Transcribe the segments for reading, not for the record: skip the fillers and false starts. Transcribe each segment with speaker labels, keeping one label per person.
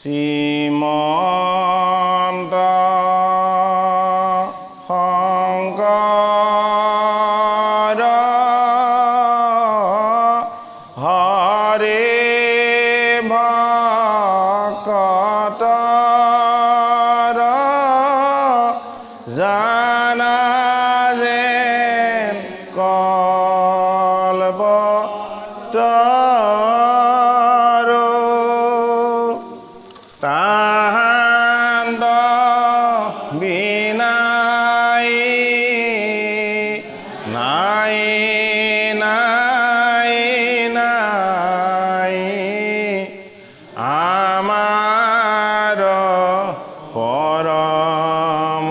Speaker 1: শ্ৰীমন্ত শংকৰ হৰি ভকতৰ জানা যেন কল্পতৰু তাহান্ত বিনাই নাই নাই নাই আমাৰ পৰম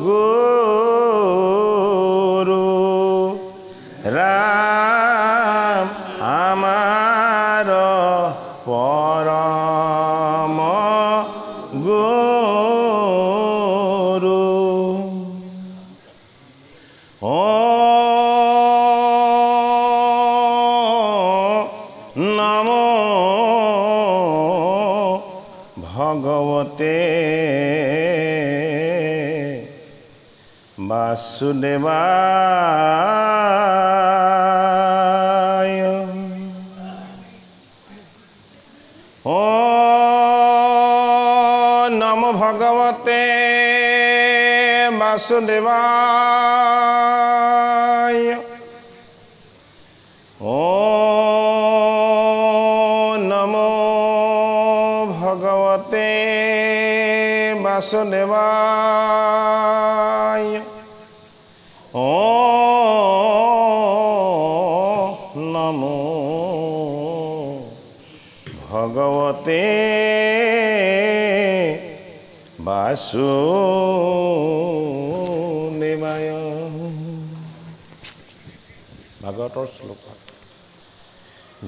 Speaker 1: গুৰু ৰাম আমাৰ পৰম গুৰু নমো ভগৱতে বাসুদেৱায় নমো ভগৱতে বাসুদেৱায় নমো ভগৱতে বাসুদেৱায় নমো ভগৱতে বাসুদেৱায়। ভাগৱতৰ শ্লোক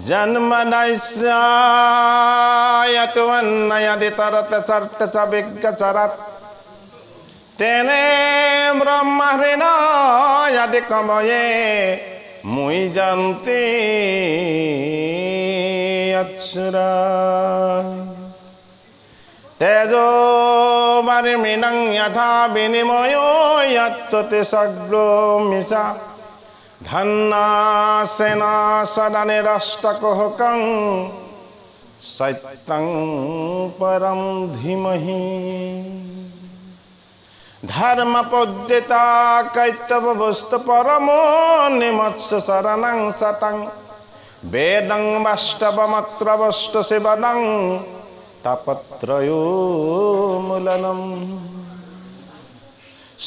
Speaker 1: জন্মদাস্যায়তু অন্নয়দিতৰতে চৰ্তে চ বিজ্ঞচৰাত তেনে ব্ৰহ্মহৃণয়দি কময়ে মুঞ্জন্তি অচ্ছুৰা তেজো বারিমৃণং যথা বিনিময়ো যত্ততে সগ্রো মিশা ধন্নাসেনা সদনে রাষ্ট্রকুহকং সত্যং পরম ধীমহি ধর্মপদ্যতা কৈতব বস্তু পরমো নিমৎস শরণং সতং বেদং বাস্তবমত্র বস্তু শিবনং তাপত্রয়োমূলনম।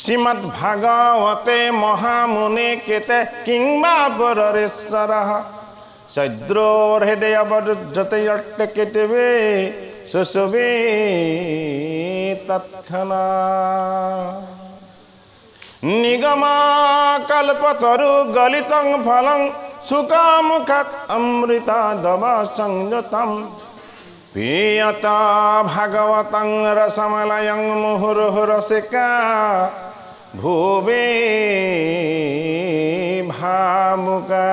Speaker 1: শ্রীমদ্ভাগবতে মহামুনে কেতে কিংবা পরেশ্বরঃ চৈদ্রোর হৃদয়বদ্ধতে যট্ট কেতবে সুশুভে তৎক্ষণাৎ নিগমাকল্পতরু গলিতং ফলং সুকামুখাৎ অমৃতাদব সংযুতম পিয়তা ভাগবতং রসমলয়ং মুহুর্হুরসিকা ভুবে ভামুকা।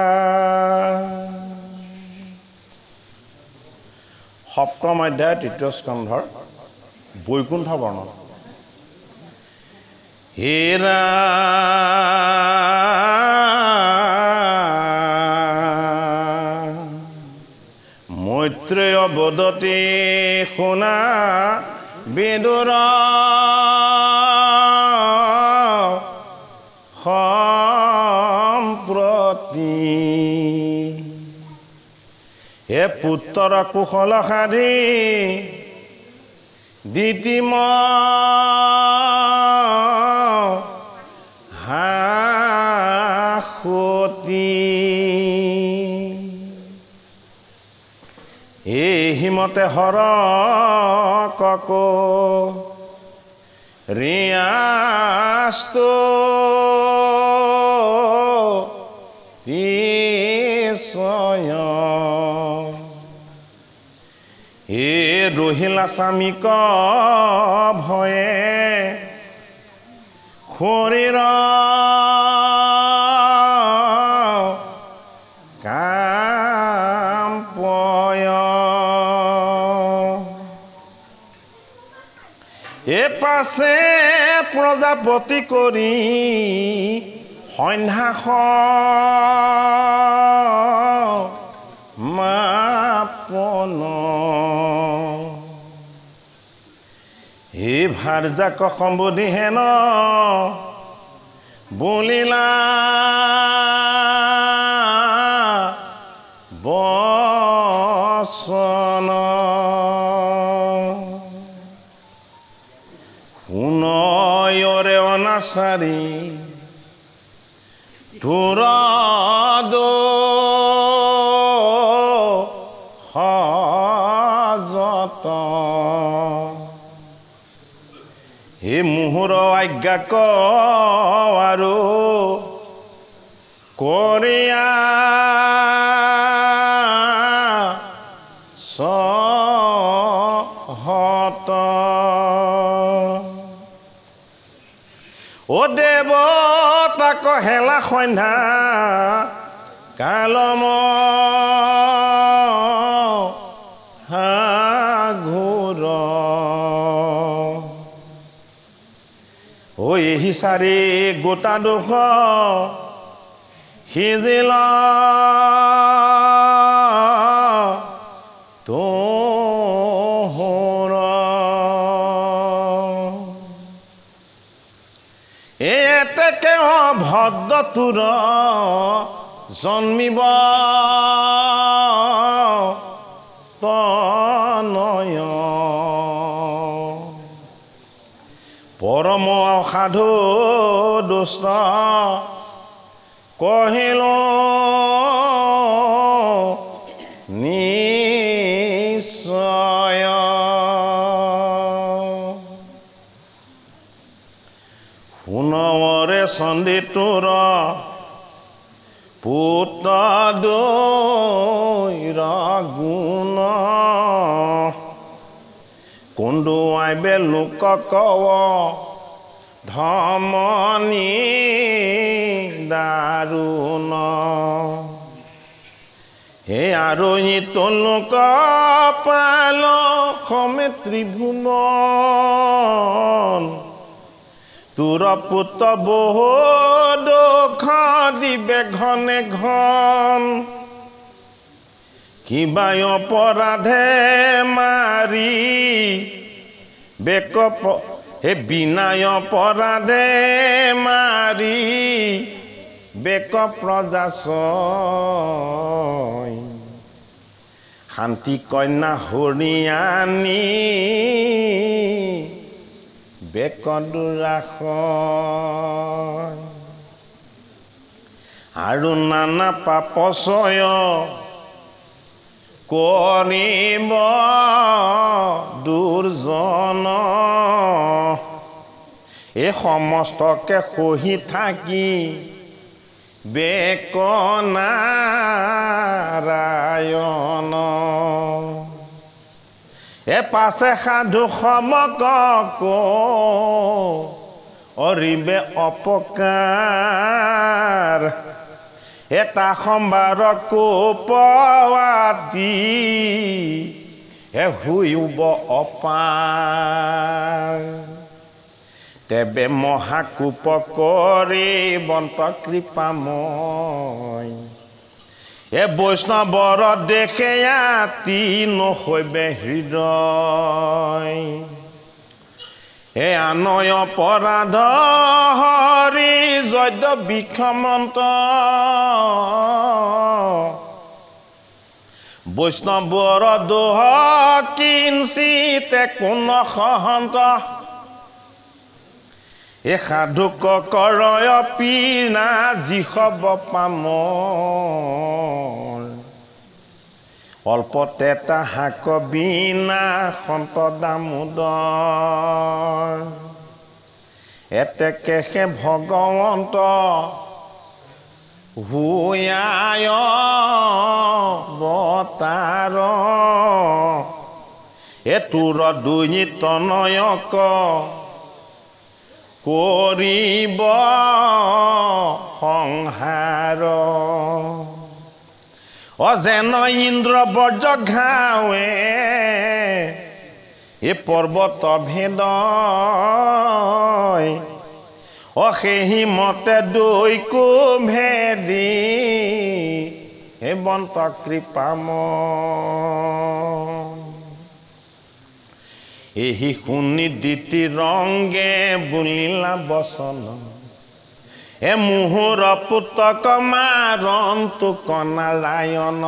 Speaker 1: সপ্তম অধ্যায় তৃতীয় স্কন্ধৰ বৈকুণ্ঠ বৰ্ণন। হে মৈত্ৰেয় বদতে শুনা বিদুৰ সম্প্ৰতি হে পুত্ৰ কুশল সাধি দিতিম হাসতি হিমতে হৰ কক ৰিয়াস্তু তিসয় হে ৰহিলা স্বামীক ভয়ে শৰীৰ কাম পয় পাছে প্ৰজাপতি কৰি সন্ধ্যাস মাপন ভাৰজাক সম্বোধি হেন বুলিলা বচন শুনয়ৰে অনাচাৰী তোৰ সজত হে মুহুৰ আজ্ঞা ক আৰু কৰিয়া সহত ও দেৱতাক হেলা সন্ধ্যা কালম ঘূৰ ঐ হিচাৰি গোটা দুখ সিজিল তোৰ এতেকে ভদ্ৰ তোৰ জন্মিব তনয় পৰম অসাধু দুষ্ট কহিল নিশ্চয় শুনৱৰে চণ্ডী তোৰ পুত্ৰ দৈৰ গুণ কন্দুৱাইবে লোক কৱ ধমনী দাৰুণ হে আৰু তোলোক পাল সমে ত্ৰিভুৱন তোৰ পুত্ৰ বহু দুখ দিবে ঘনে ঘন কিবা অপৰাধে মাৰি বেক হে বিনায় অপৰাধে মাৰি বেক প্ৰজাচয় শান্তি কন্যা হৰিয়ানী বেক দুৰাস আৰু নানা পাপচয় কৰিব দুৰ্জন এই সমস্তকে সহি থাকি বেক নাৰায়ণ পাছে সাধু সমক অৰিবে অপকাৰ এটা সম্বাৰ কোপৱাতি হুইব অপাৰ তেবে মহাকূপ কৰি বন্ত কৃপাময় বৈষ্ণৱৰ দেখে আতি নহৈবে হৃদয় আনয় অপৰাধ হৰি যদ্য বিক্ষমন্ত বৈষ্ণৱৰ দোহ কিঞ্চিতে কোন সহন্ত সাধুক কৰয় পীনা যিসব পামৰ অল্পতে তাহাক বিনা সন্ত দামোদৰ এতেকে সে ভগৱন্ত হুয়ায় বতাৰ তোৰ দুই তনয়ক কৰিব সংহাৰ যেন ইন্দ্ৰ বজ্ৰ ঘাৱে এই পৰ্বত ভেদ অশেহি মতে দৈকো ভেদি হে বন্ত কৃপাম এহি শুনি দিতি ৰংগে বুলিলা বচন এ মুহুৰ পুতক মাৰন্তু কনাৰায়ণ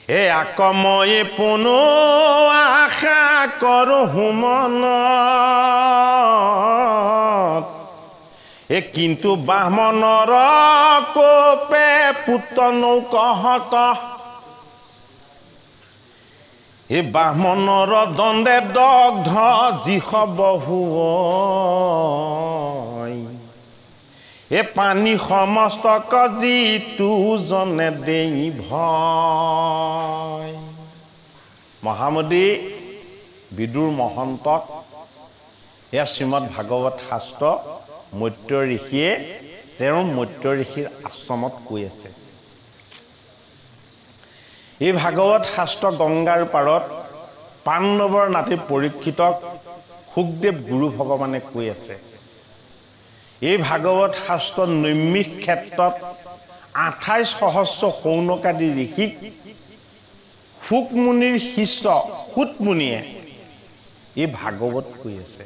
Speaker 1: এ আকময়ে পুনো আশা কৰো হুমন এ কিন্তু বাহ্মণৰ কোপে পুত্ৰ নৌকহত এ বাহ্মণৰ দণ্ডে দগ্ধ যিস বহু এ পানী সমস্তক যিটো জনে দেই ভয় মহামদী বিদুৰ মহন্তক এয়া শ্ৰীমদ ভাগৱত শাস্ত্ৰ মৈত্ৰ ঋষিয়ে তেওঁৰ মৈত্ৰ ঋষিৰ আশ্ৰমত কৈ আছে এই ভাগৱত শাস্ত্ৰ গংগাৰ পাৰত পাণ্ডৱৰ নাতি পৰীক্ষিতক শুকদেৱ গুৰু ভগৱানে কৈ আছে এই ভাগৱত শাস্ত্ৰ নৈমিষ ক্ষেত্ৰত 28 সহস্ৰ সৌনকাদি ঋষিক শুক মুনিৰ শিষ্য সুত মুনিয়ে এই ভাগৱত কৈ আছে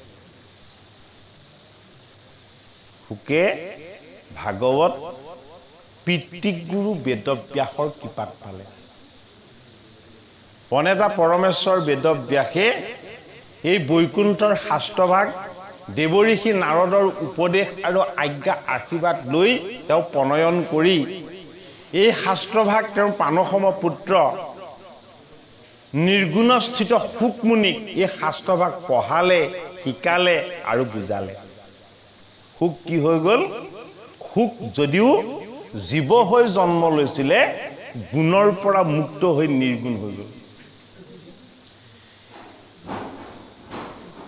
Speaker 1: শুকে ভাগৱত পিতৃগুৰু বেদব্যাসৰ কৃপাত পালে পনেতা পৰমেশ্বৰ বেদব্যাসে এই বৈকুণ্ঠৰ শাস্ত্ৰভাগ দেৱঋষি নাৰদৰ উপদেশ আৰু আজ্ঞা আশীৰ্বাদ লৈ তেওঁ প্ৰণয়ন কৰি এই শাস্ত্ৰভাগ তেওঁৰ পানসম পুত্ৰ নিৰ্গুণস্থিত শুকমুনিক এই শাস্ত্ৰভাগ পঢ়ালে শিকালে আৰু বুজালে শুক কি হৈ গ'ল শুক যদিও জীৱ হৈ জন্ম লৈছিলে গুণৰ পৰা মুক্ত হৈ নিৰ্গুণ হৈ গ'ল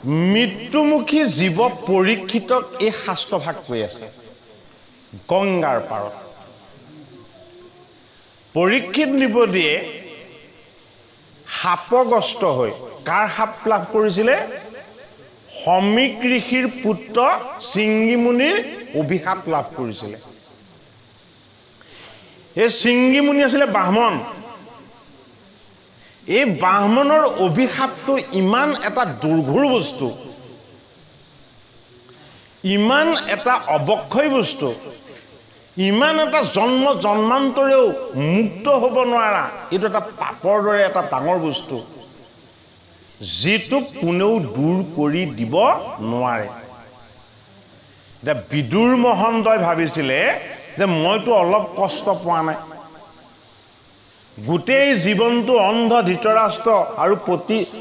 Speaker 1: মৃত্যুমুখী জীৱ পৰীক্ষিতক এই শাস্ত্ৰভাগ কৈ আছে গংগাৰ পাৰত পৰীক্ষিত নৃপতিয়ে সাপগ্ৰস্ত হৈ কাৰ সাপ লাভ কৰিছিলে সমীক ঋষিৰ পুত্ৰ সিংগী মুনিৰ অভিশাপ লাভ কৰিছিলে এই সিংগী মুনি আছিলে ব্ৰাহ্মণ এই ব্ৰাহ্মণৰ অভিশাপটো ইমান এটা দুৰ্ঘোৰ বস্তু ইমান এটা অবক্ষয় বস্তু ইমান এটা জন্ম জন্মান্তৰেও মুক্ত হ'ব নোৱাৰা এইটো এটা পাপৰ দৰে এটা ডাঙৰ বস্তু যিটো কোনেও দূৰ কৰি দিব নোৱাৰে যে বিদুৰ মহন্তই ভাবিছিলে যে মইতো অলপ কষ্ট পোৱা নাই গোটেই জীৱনটো অন্ধ ধৃতৰাষ্ট্ৰ আৰু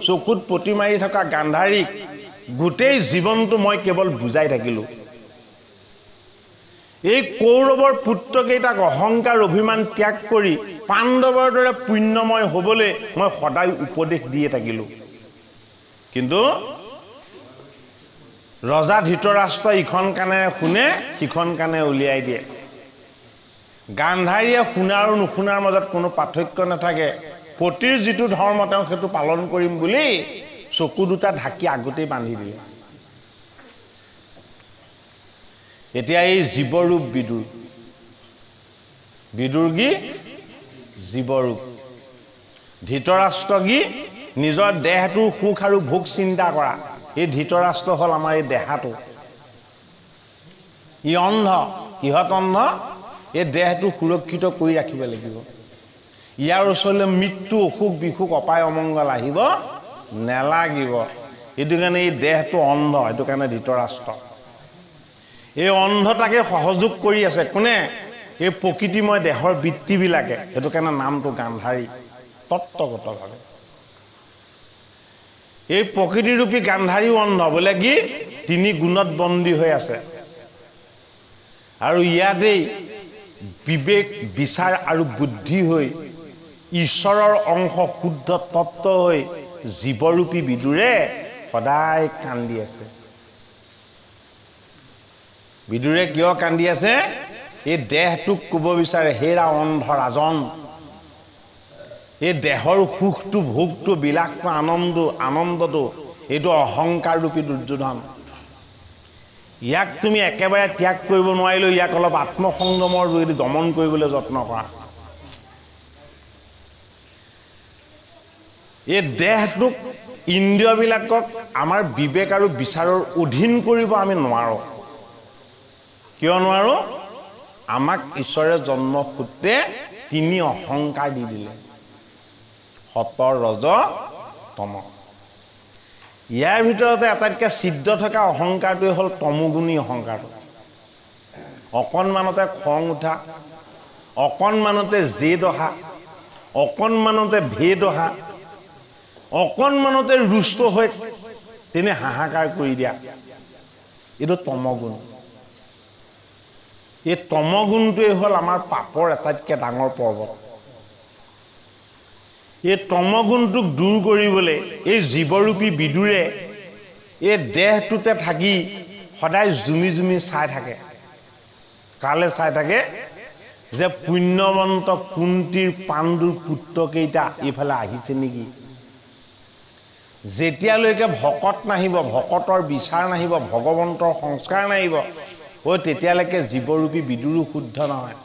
Speaker 1: চকুত পতি মাৰি থকা গান্ধাৰীক গোটেই জীৱনটো মই কেৱল বুজাই থাকিলো এই কৌৰৱৰ পুত্ৰকেইটাক অহংকাৰ অভিমান ত্যাগ কৰি পাণ্ডৱৰ দৰে পুণ্যময় হ'বলৈ মই সদায় উপদেশ দিয়ে থাকিলো কিন্তু ৰজা ধৃতৰাষ্ট্ৰ ইখন কাণেৰে শুনে সিখন কাণে উলিয়াই দিয়ে গান্ধাৰীয়ে শুনা আৰু নুশুনাৰ মাজত কোনো পাৰ্থক্য নাথাকে পতিৰ যিটো ধৰ্ম তেওঁ সেইটো পালন কৰিম বুলি চকু দুটা ঢাকি আগতেই বান্ধি দিলে এতিয়া এই জীৱৰূপ বিদুৰ কি জীৱৰূপ ধৃতৰাষ্ট্ৰ কি নিজৰ দেহটোৰ সুখ আৰু ভোগ চিন্তা কৰা এই ধৃতৰাষ্ট্ৰ হ'ল আমাৰ এই দেহাটো ই অন্ধ কিহত অন্ধ এই দেহটো সুৰক্ষিত কৰি ৰাখিব লাগিব ইয়াৰ ওচৰলৈ মৃত্যু অসুখ বিসুখ অপায় অমংগল আহিব নেলাগিব এইটো কাৰণে এই দেহটো অন্ধ এইটো কাৰণে ধৃতৰাষ্ট্ৰ এই অন্ধতাকে সহযোগ কৰি আছে কোনে এই প্ৰকৃতিময় দেহৰ বৃত্তিবিলাকে সেইটো কাৰণে নামটো গান্ধাৰী তত্ত্বগতভাৱে এই প্ৰকৃতিৰূপী গান্ধাৰীও অন্ধ বোলে কি তিনি গুণত বন্দী হৈ আছে আৰু ইয়াতেই বিবেক বিচাৰ আৰু বুদ্ধি হৈ ঈশ্বৰৰ অংশ শুদ্ধ তত্ত্ব হৈ জীৱৰূপী বিদুৰে সদায় কান্দি আছে বিদুৰে কিয় কান্দি আছে এই দেহটোক ক'ব বিচাৰে হেৰা অন্ধ ৰাজন এই দেহৰ সুখটো ভোগটো বিলাসটো আনন্দটো এইটো অহংকাৰ ৰূপী দুৰ্যোধন ইয়াক তুমি একেবাৰে ত্যাগ কৰিব নোৱাৰিলেও ইয়াক অলপ আত্মসংযমৰ জৰিয়তে দমন কৰিবলৈ যত্ন কৰা এই দেহটোক ইন্দ্ৰিয়বিলাকক আমাৰ বিবেক আৰু বিচাৰৰ অধীন কৰিব আমি নোৱাৰো কিয় নোৱাৰো আমাক ঈশ্বৰে জন্মসূত্ৰে তিনি অহংকাৰ দি দিলে সত ৰজ তম ইয়াৰ ভিতৰতে আটাইতকৈ ছিদ্ৰ থকা অহংকাৰটোৱে হ'ল তমোগুণী অহংকাৰটো অকণমানতে খং উঠা অকণমানতে জেদ অহা অকণমানতে ভেদ অহা অকণমানতে ৰুষ্ট হৈ তেনে হাহাকাৰ কৰি দিয়া এইটো তমগুণ এই তমগুণটোৱে হ'ল আমাৰ পাপৰ আটাইতকৈ ডাঙৰ পৰ্বত এই তমগুণটোক দূৰ কৰিবলৈ এই জীৱৰূপী বিদুৰে এই দেহটোতে থাকি সদায় জুমি জুমি চাই থাকে কালে চাই থাকে যে পুণ্যৱন্ত কুন্তীৰ পাণ্ডুৰ পুত্ৰকেইটা এইফালে আহিছে নেকি যেতিয়ালৈকে ভকত নাহিব ভকতৰ বিচাৰ নাহিব ভগৱন্তৰ সংস্কাৰ নাহিব তেতিয়ালৈকে জীৱৰূপী বিদুৰো শুদ্ধ নহয়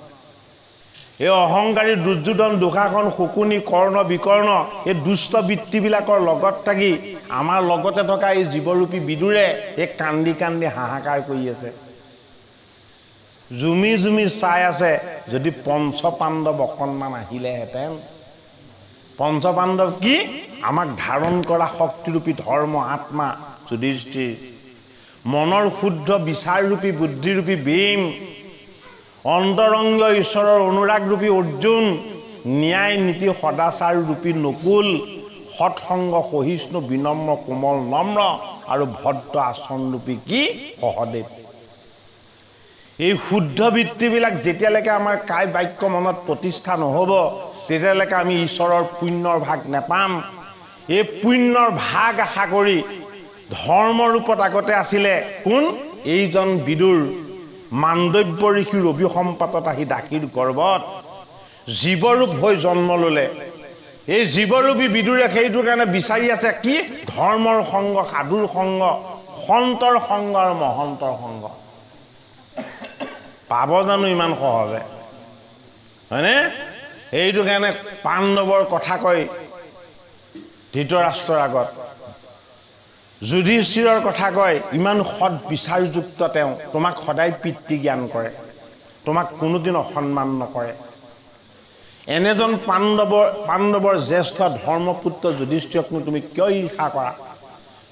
Speaker 1: এই অহংকাৰী দুৰ্যোধন দুঃশাসন শকুনি কৰ্ণ বিকৰ্ণ এই দুষ্ট বৃত্তিবিলাকৰ লগত থাকি আমাৰ লগতে থকা এই জীৱৰূপী বিদুৰে এই কান্দি কান্দি হাহাকাৰ কৰি আছে জুমি জুমি চাই আছে যদি পঞ্চপাণ্ডৱ অকণমান আহিলেহেঁতেন পঞ্চপাণ্ডৱ কি আমাক ধাৰণ কৰা শক্তিৰূপী ধৰ্ম আত্মা যুধিষ্ঠিৰ মনৰ শুদ্ধ বিচাৰৰূপী বুদ্ধিৰূপী ভীম অন্তৰংগ ঈশ্বৰৰ অনুৰাগৰূপী অৰ্জুন ন্যায় নীতি সদাচাৰ ৰূপী নকুল সৎসংগ সহিষ্ণু বিনম্ৰ কোমল নম্ৰ আৰু ভদ্ৰ আচৰণৰূপী কি সহদেৱ এই শুদ্ধ বৃত্তিবিলাক যেতিয়ালৈকে আমাৰ কায় বাক্য মনত প্ৰতিষ্ঠা নহ'ব তেতিয়ালৈকে আমি ঈশ্বৰৰ পুণ্যৰ ভাগ নেপাম এই পুণ্যৰ ভাগ আশা কৰি ধৰ্মৰূপত আগতে আছিলে কোন এইজন বিদুৰ মাণ্ডব্য ঋষিৰ অভিসম্পাতত আহি দাসীৰ গৰ্ভত জীৱৰূপ হৈ জন্ম ল'লে এই জীৱৰূপী বিদুৰে সেইটো কাৰণে বিচাৰি আছে কি ধৰ্মৰ সংগ সাধুৰ সংগ সন্তৰ সংগ আৰু মহন্তৰ সংগ পাব জানো ইমান সহজে হয়নে এইটো কাৰণে পাণ্ডৱৰ কথা কয় ধৃতৰাষ্ট্ৰৰ আগত যুধিষ্ঠিৰৰ কথা কয় ইমান সৎ বিচাৰযুক্ত তেওঁ তোমাক সদায় পিতৃ জ্ঞান কৰে তোমাক কোনোদিন অসন্মান নকৰে এনেজন পাণ্ডৱৰ জ্যেষ্ঠ ধৰ্মপুত্ৰ যুধিষ্ঠিৰকনো তুমি কিয় হিংসা কৰা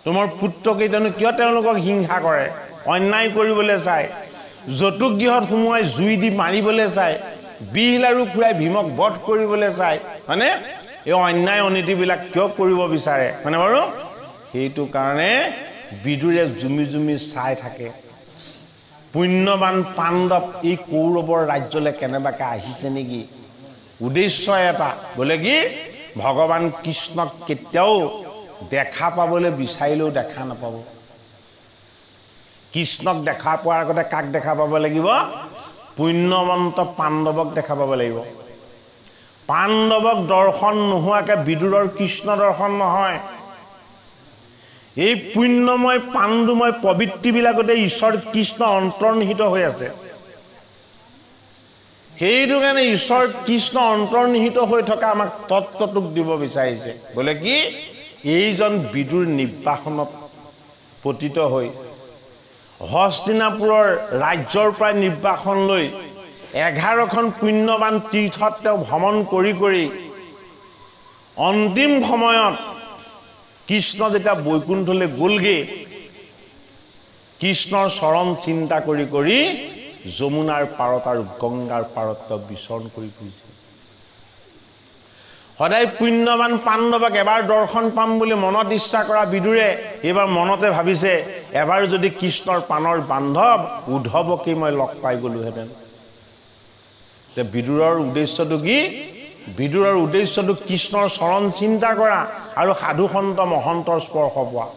Speaker 1: তোমাৰ পুত্ৰকেইজনো কিয় তেওঁলোকক হিংসা কৰে অন্যায় কৰিবলৈ চায় জতুক গৃহত সোমোৱাই জুই দি মাৰিবলৈ চায় বিহ লাৰু খুৱাই ভীমক বধ কৰিবলৈ চায় হয়নে এই অন্যায় অনীতিবিলাক কিয় কৰিব বিচাৰে মানে বাৰু সেইটো কাৰণে বিদুৰে জুমি জুমি চাই থাকে পুণ্যৱান পাণ্ডৱ এই কৌৰৱৰ ৰাজ্যলৈ কেনেবাকৈ আহিছে নেকি উদ্দেশ্য এটা বোলে কি ভগৱান কৃষ্ণক কেতিয়াও দেখা পাবলৈ বিচাৰিলেও দেখা নাপাব কৃষ্ণক দেখা পোৱাৰ আগতে কাক দেখা পাব লাগিব পুণ্যৱন্ত পাণ্ডৱক দেখা পাব লাগিব পাণ্ডৱক দৰ্শন নোহোৱাকৈ বিদুৰৰ কৃষ্ণ দৰ্শন নহয় এই পুণ্যময় পাণ্ডুময় প্ৰবৃত্তিবিলাকতে ঈশ্বৰ কৃষ্ণ অন্তৰ্নিহিত হৈ আছে সেইটো কাৰণে ঈশ্বৰ কৃষ্ণ অন্তৰ্নিহিত হৈ থকা আমাক তত্ত্বটোক দিব বিচাৰিছে বোলে কি এইজন বিদুৰ নিৰ্বাসনত পতিত হৈ হস্তিনাপুৰৰ ৰাজ্যৰ পৰা নিৰ্বাসন লৈ 11খন পুণ্যৱান তীৰ্থত তেওঁ ভ্ৰমণ কৰি অন্তিম সময়ত কৃষ্ণ যেতিয়া বৈকুণ্ঠলৈ গ'লগে কৃষ্ণৰ চৰণ চিন্তা কৰি যমুনাৰ পাৰত আৰু গংগাৰ পাৰত তেওঁ বিচৰণ কৰি ফুৰিছে সদায় পুণ্যৱান পাণ্ডৱক এবাৰ দৰ্শন পাম বুলি মনত ইচ্ছা কৰা বিদুৰে এইবাৰ মনতে ভাবিছে এবাৰ যদি কৃষ্ণৰ প্ৰাণৰ বান্ধৱ উদ্ধৱকে মই লগ পাই গলোহেঁতেন বিদুৰৰ উদ্দেশ্যটো কি বিদুৰৰ উদ্দেশ্যটো কৃষ্ণৰ চৰণ চিন্তা কৰা আৰু সাধু সন্ত মহন্তৰ স্পৰ্শ পোৱা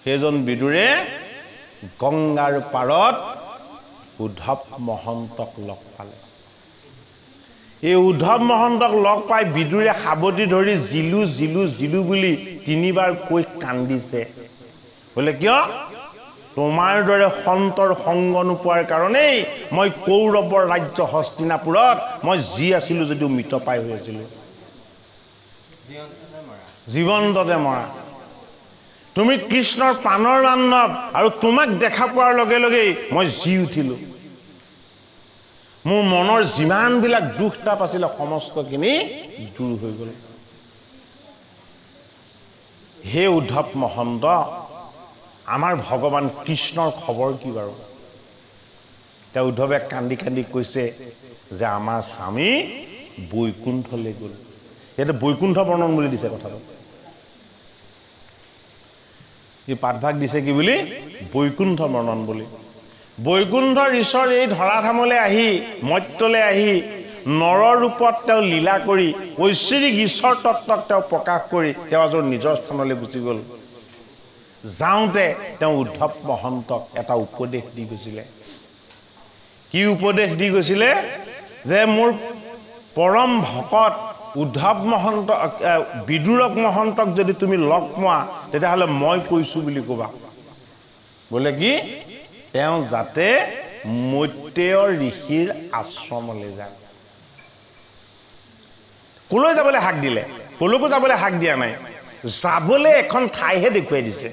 Speaker 1: সেইজন বিদুৰে গংগাৰ পাৰত উদ্ধৱ মহন্তক লগ পালে এই উদ্ধৱ মহন্তক লগ পাই বিদুৰে সাৱটি ধৰি জিলু জিলু জিলু বুলি 3 বাৰ কৈ কান্দিছে বোলে কিয় তোমাৰ দৰে সন্তৰ সংগ নোপোৱাৰ কাৰণেই মই কৌৰৱৰ ৰাজ্য হস্তিনাপুৰত মই জি আছিলো যদিও মৃত পাই হৈ আছিলো জীৱন্ততে মৰা তুমি কৃষ্ণৰ প্ৰাণৰ বান্ধৱ আৰু তোমাক দেখা পোৱাৰ লগে লগে মই জি উঠিলো মোৰ মনৰ যিমান বিলাক দুখ তাপ আছিল সমস্তখিনি দূৰ হৈ গল হে উদ্ধৱ মহন্ত আমাৰ ভগৱান কৃষ্ণৰ খবৰ কি বাৰু তে উদ্ধৱে কান্দি কান্দি কৈছে যে আমাৰ স্বামী বৈকুণ্ঠলৈ গল এটা বৈকুণ্ঠ বৰ্ণন বুলি দিছে কথাটো এই পাঠভাগ দিছে কি বুলি বৈকুণ্ঠ বৰ্ণন বুলি বৈকুণ্ঠৰ ঈশ্বৰ এই ধৰাধামলৈ আহি মৰ্ত্যলৈ আহি নৰ ৰূপত তেওঁ লীলা কৰি ঐশ্বৰিক ঈশ্বৰ তত্ত্বক তেওঁ প্ৰকাশ কৰি তেওঁ নিজৰ স্থানলৈ গুচি গল যাওঁতে তেওঁ উদ্ধৱ মহন্তক এটা উপদেশ দি গৈছিলে কি উপদেশ দি গৈছিলে যে মোৰ পৰম ভকত উদ্ধৱ মহন্ত বিদুৰক মহন্তক যদি তুমি লগ পোৱা তেতিয়াহ'লে মই কৈছো বুলি ক'বা বোলে কি তেওঁ যাতে মৈত্ৰেয় ঋষিৰ আশ্ৰমলৈ যায় কলৈ যাবলৈ হাক দিলে কলৈকো যাবলৈ হাক দিয়া নাই যাবলৈ এখন ঠাইহে দেখুৱাই দিছে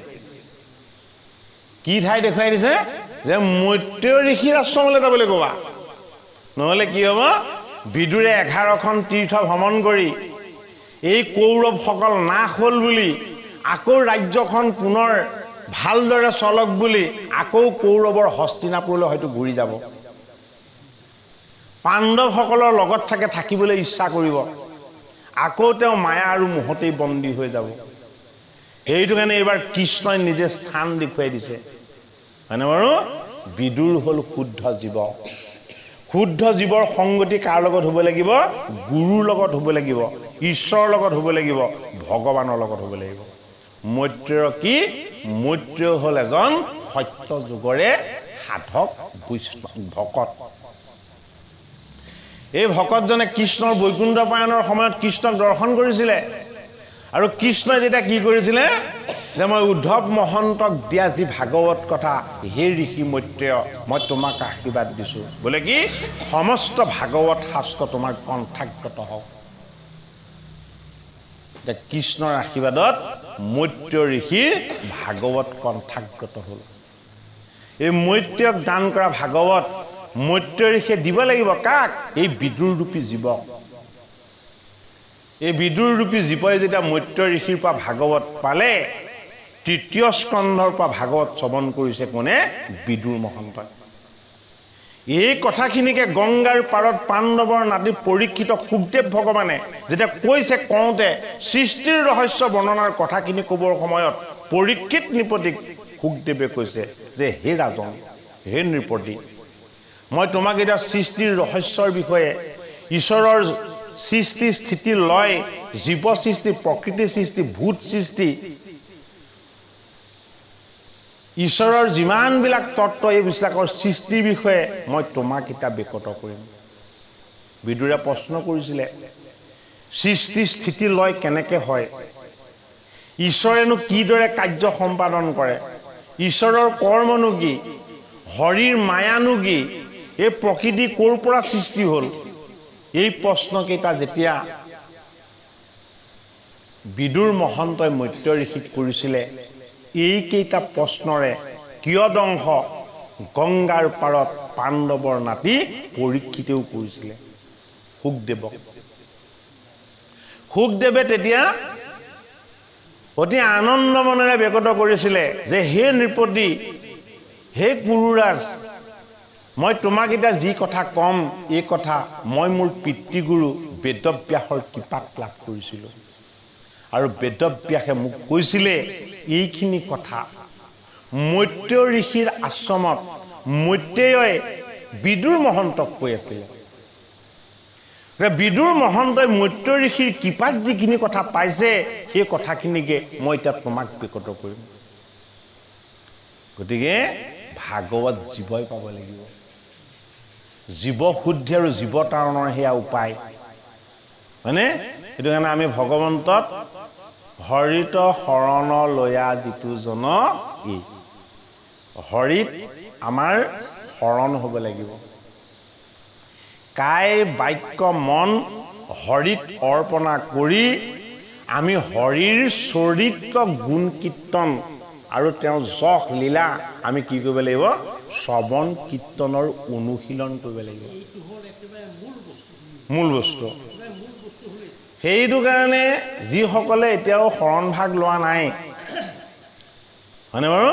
Speaker 1: কি ঠাই দেখুৱাই দিছে যে মৈত্ৰেয় ঋষিৰ আশ্ৰমলৈ যাবলৈ ক'বা নহলে কি হ'ব বিদুৰে 11খন তীৰ্থ ভ্ৰমণ কৰি এই কৌৰৱসকল নাশ হ'ল বুলি আকৌ ৰাজ্যখন পুনৰ ভালদৰে চলক বুলি আকৌ কৌৰৱৰ হস্তিনাপুৰলৈ হয়তো ঘূৰি যাব পাণ্ডৱসকলৰ লগত থাকিবলৈ ইচ্ছা কৰিব আকৌ তেওঁ মায়া আৰু মোহতেই বন্দী হৈ যাব এইটো কাৰণে এইবাৰ কৃষ্ণই নিজে স্থান দেখুৱাই দিছে মানে বাৰু বিদুৰ হ'ল শুদ্ধ জীৱ শুদ্ধ জীৱৰ সংগতি কাৰ লগত হ'ব লাগিব গুৰুৰ লগত হ'ব লাগিব ঈশ্বৰৰ লগত হ'ব লাগিব ভগৱানৰ লগত হ'ব লাগিব মৈত্ৰেয় কি মৈত্ৰেয় হ'ল এজন সত্য যুগৰে সাধক ভকত এই ভকতজনে কৃষ্ণৰ বৈকুণ্ঠ পায়নৰ সময়ত কৃষ্ণক দৰ্শন কৰিছিলে আৰু কৃষ্ণই যেতিয়া কি কৰিছিলে যে মই উদ্ধৱ মহন্তক দিয়া যি ভাগৱত কথা হে ঋষি মৈত্ৰেয় মই তোমাক আশীৰ্বাদ দিছো বোলে কি সমস্ত ভাগৱত শাস্ত্ৰ তোমাৰ কণ্ঠাগত হওক কৃষ্ণৰ আশীৰ্বাদত মৈত্ৰেয় ঋষিৰ ভাগৱত কণ্ঠাগত হ'ল এই মৈত্ৰেয়ক দান কৰা ভাগৱত মৈত্ৰেয় ঋষিয়ে দিব লাগিব কাক এই বিদুৰ ৰূপী জীৱক এই বিদুৰ ৰূপী জীৱই যেতিয়া মৈত্ৰেয় ঋষিৰ পৰা ভাগৱত পালে তৃতীয় স্কন্ধৰ পৰা ভাগৱত শ্ৰৱণ কৰিছে কোনে বিদুৰ মহন্তই এই কথাখিনিকে গংগাৰ পাৰত পাণ্ডৱৰ নাতি পৰীক্ষিত সুখদেৱ ভগৱানে যেতিয়া কৈছে কওঁতে সৃষ্টিৰ ৰহস্য বৰ্ণনাৰ কথাখিনি ক'বৰ সময়ত পৰীক্ষিত নৃপতিক সুখদেৱে কৈছে যে হে ৰাজন হে নৃপতি মই তোমাক এতিয়া সৃষ্টিৰ ৰহস্যৰ বিষয়ে ঈশ্বৰৰ সৃষ্টি স্থিতি লয় জীৱ সৃষ্টি প্ৰকৃতি সৃষ্টি ভূত সৃষ্টি ঈশ্বৰৰ যিমানবিলাক তত্ত্ব এইবিলাকৰ সৃষ্টিৰ বিষয়ে মই তোমাক এতিয়া বিকট কৰিম বিদুৰে প্ৰশ্ন কৰিছিলে সৃষ্টি স্থিতি লয় কেনেকৈ হয় ঈশ্বৰেনো কিদৰে কাৰ্য সম্পাদন কৰে ঈশ্বৰৰ কৰ্মনো কি হৰিৰ মায়ানো কি এই প্ৰকৃতি ক'ৰ পৰা সৃষ্টি হ'ল এই প্ৰশ্নকেইটা যেতিয়া বিদুৰ মহন্তই মৈত্ৰেয় ঋষিক কৰিছিলে এইকেইটা প্ৰশ্নৰে কিয়দংশ গংগাৰ পাৰত পাণ্ডৱৰ নাতি পৰীক্ষিতেও কৰিছিলে সুখদেৱক সুখদেৱে তেতিয়া অতি আনন্দ মনেৰে ব্যক্ত কৰিছিলে যে হে নৃপতি হে কুৰুৰাজ মই তোমাক এতিয়া যি কথা কম এই কথা মই মোৰ পিতৃগুৰু বেদব্যাসৰ কৃপাত লাভ কৰিছিলোঁ আৰু বেদব্যাসে মোক কৈছিলে এইখিনি কথা মৈত্ৰেয় ঋষিৰ আশ্ৰমত মৈত্ৰেয়ই বিদুৰ মহন্তক কৈ আছিলে বিদুৰ মহন্তই মৈত্ৰেয় ঋষিৰ কৃপাত যিখিনি কথা পাইছে সেই কথাখিনিকে মই এতিয়া তোমাক ব্যক্ত কৰিম গতিকে ভাগৱত জীৱই পাব লাগিব জীৱ শুদ্ধি আৰু জীৱ তাৰণৰ সেয়া উপায় হয়নে সেইটো কাৰণে আমি ভগৱন্তত হৰিত শৰণ লয়া যিটো জন ই হৰিত আমাৰ শৰণ হ'ব লাগিব কায় বাক্য মন হৰিত অৰ্পণা কৰি আমি হৰিৰ চৰিত্ৰ গুণ কীৰ্তন আৰু তেওঁৰ যশ লীলা আমি কি কৰিব লাগিব শ্ৰৱণ কীৰ্তনৰ অনুশীলন কৰিব লাগিব মূল বস্তু সেইটো কাৰণে যিসকলে এতিয়াও শৰণ ভাগ লোৱা নাই হয়নে বাৰু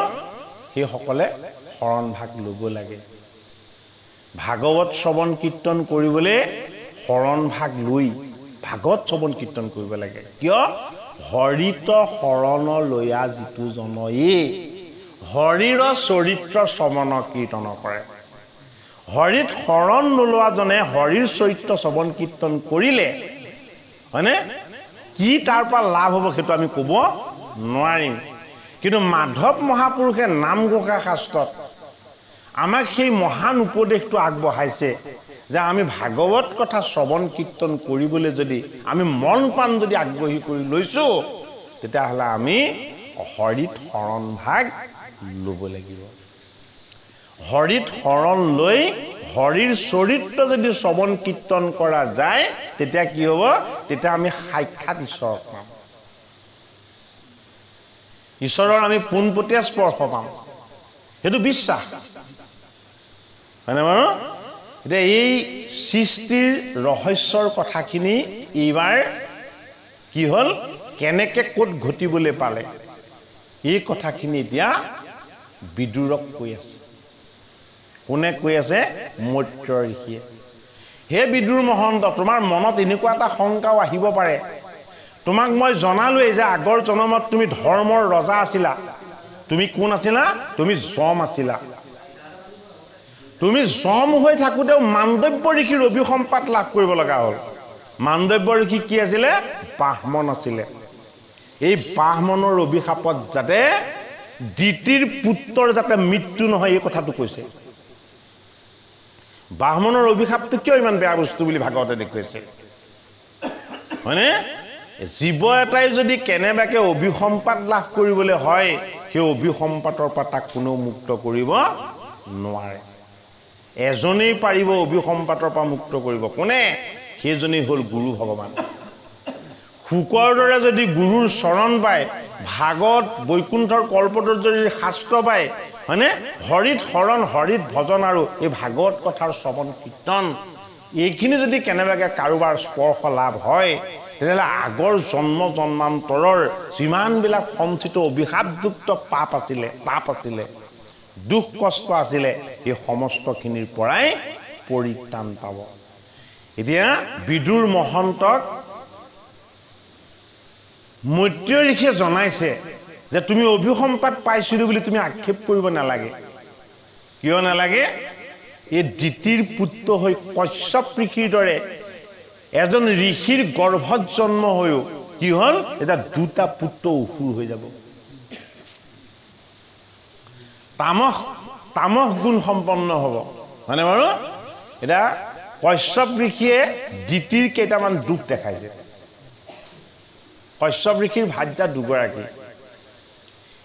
Speaker 1: সেইসকলে শৰণ ভাগ ল'ব লাগে ভাগৱত শ্ৰৱণ কীৰ্তন কৰিবলৈ শৰণ ভাগ লৈ ভাগৱত শ্ৰৱণ কীৰ্তন কৰিব লাগে কিয় হৰিত শৰণ লয়া যিটো জনয়ে হৰিৰ চৰিত্ৰ শ্ৰৱণ কীৰ্তন কৰে হৰিত শৰণ নোলোৱা জনে হৰিৰ চৰিত্ৰ শ্ৰৱণ কীৰ্তন কৰিলে হয়নে কি তাৰ পৰা লাভ হ'ব সেইটো আমি ক'ব নোৱাৰিম কিন্তু মাধৱ মহাপুৰুষে নামঘোষা শাস্ত্ৰত আমাক সেই মহান উপদেশটো আগবঢ়াইছে যে আমি ভাগৱত কথা শ্ৰৱণ কীৰ্তন কৰিবলৈ যদি আমি মন প্ৰাণ যদি আগ্ৰহী কৰি লৈছো তেতিয়াহ'লে আমি হৰিত শৰণ ভাগ ল'ব লাগিব হৰিত শৰণ লৈ হৰিৰ চৰিত্ৰ যদি শ্ৰৱণ কীৰ্তন কৰা যায় তেতিয়া কি হ'ব তেতিয়া আমি সাক্ষাৎ ঈশ্বৰক পাম ঈশ্বৰৰ আমি পোনপটীয়া স্পৰ্শ পাম সেইটো বিশ্বাস হয়নে বাৰু এতিয়া এই সৃষ্টিৰ ৰহস্যৰ কথাখিনি এইবাৰ কি হ'ল কেনেকে ক'ত ঘটিবলৈ পালে এই কথাখিনি এতিয়া বিদুৰক কৈ আছে কোনে কৈ আছে মৈত্ৰ ঋষিয়ে হে বিদুৰ মহন্ত তোমাৰ মনত এনেকুৱা এটা শংকাও আহিব পাৰে তোমাক মই জনালোৱেই যে আগৰ জনমত তুমি ধৰ্মৰ ৰজা আছিলা তুমি কোন আছিলা তুমি যম আছিলা তুমি যম হৈ থাকোঁতেও মাণ্ডব্য ঋষিৰ অভিসম্পাত লাভ কৰিব লগা হ'ল মাণ্ডব্য ঋষি কি আছিলে ব্ৰাহ্মণ আছিলে এই ব্ৰাহ্মণৰ অভিশাপত যাতে দ্বিতীৰ পুত্ৰৰ যাতে মৃত্যু নহয় এই কথাটো কৈছে ব্ৰাহ্মণৰ অভিশাপটো কিয় ইমান বেয়া বস্তু বুলি ভাগৱতে দেখুৱাইছে হয়নে জীৱ এটাই যদি কেনেবাকে অভিসম্পাত লাভ কৰিবলৈ হয় সেই অভিসম্পাতৰ পৰা তাক কোনেও মুক্ত কৰিব নোৱাৰে এজনেই পাৰিব অভিসম্পাতৰ পৰা মুক্ত কৰিব কোনে সেইজনেই হ'ল গুৰু ভগৱান শুকৰ দৰে যদি গুৰুৰ চৰণ পায় ভাগৱত বৈকুণ্ঠৰ কল্পতৰ যদি শাস্ত্ৰ পায় হয়নে হৰিত শৰণ হৰিত ভজন আৰু এই ভাগৱত কথাৰ শ্ৰৱণ কীৰ্তন এইখিনি যদি কেনেবাকে কাৰোবাৰ স্পৰ্শ লাভ হয় তেতিয়াহ'লে আগৰ জন্ম জন্মান্তৰৰ যিমানবিলাক সঞ্চিত অভিশাপযুক্ত পাপ আছিলে দুখ কষ্ট আছিলে এই সমস্তখিনিৰ পৰাই পৰিত্ৰাণ পাব এতিয়া বিদুৰ মহন্তক মৈত্ৰ ঋষিয়ে জনাইছে যে তুমি অভিসম্পাত পাইছিলো বুলি তুমি আক্ষেপ কৰিব নালাগে কিয় নালাগে এই দ্বিতীৰ পুত্ৰ হৈ কশ্যপ ঋষিৰ দৰে এজন ঋষিৰ গৰ্ভত জন্ম হৈও কি হ'ল এটা দুটা পুত্ৰ অসুৰ হৈ যাব তামস গুণ সম্পন্ন হ'ব হয়নে বাৰু এটা কশ্যপ ঋষিয়ে দ্বিতীৰ কেইটামান দুখ দেখাইছে কশ্যপ ঋষিৰ ভাৰ্যা দুগৰাকী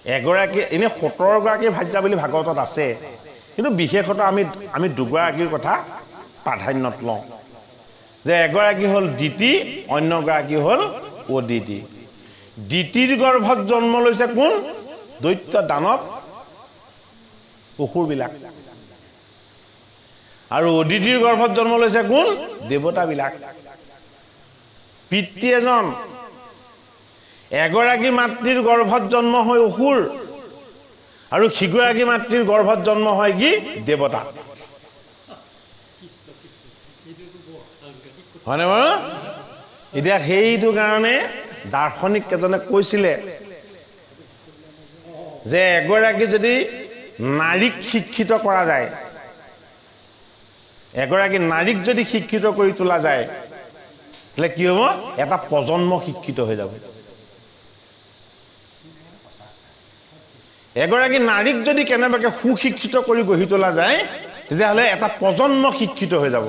Speaker 1: এগৰাকী এনে 17 গৰাকী ভাৰ্যা বুলি ভাগৱতত আছে কিন্তু বিশেষত আমি দুগৰাকীৰ কথা প্ৰাধান্যত লওঁ যে এগৰাকী হ'ল দিতি অন্যগৰাকী হ'ল অদিতি দিতিৰ গৰ্ভত জন্ম লৈছে কোন দৈত্য দানৱ অসুৰবিলাক আৰু অদিতিৰ গৰ্ভত জন্ম লৈছে কোন দেৱতাবিলাক পিতৃ এজন এগৰাকী মাতৃৰ গৰ্ভত জন্ম হৈ অসুৰ আৰু সিগৰাকী মাতৃৰ গৰ্ভত জন্ম হয় কি দেৱতা হয়নে বাৰু এতিয়া সেইটো কাৰণে দাৰ্শনিক এজনে কৈছিলে যে এগৰাকী যদি নাৰীক শিক্ষিত কৰা যায় এগৰাকী নাৰীক যদি শিক্ষিত কৰি তোলা যায় তাহলে কি হ'ব এটা প্ৰজন্ম শিক্ষিত হৈ যাব এগৰাকী নাৰীক যদি কেনেবাকে সুশিক্ষিত কৰি গঢ়ি তোলা যায় তেতিয়াহ'লে এটা প্ৰজন্ম শিক্ষিত হৈ যাব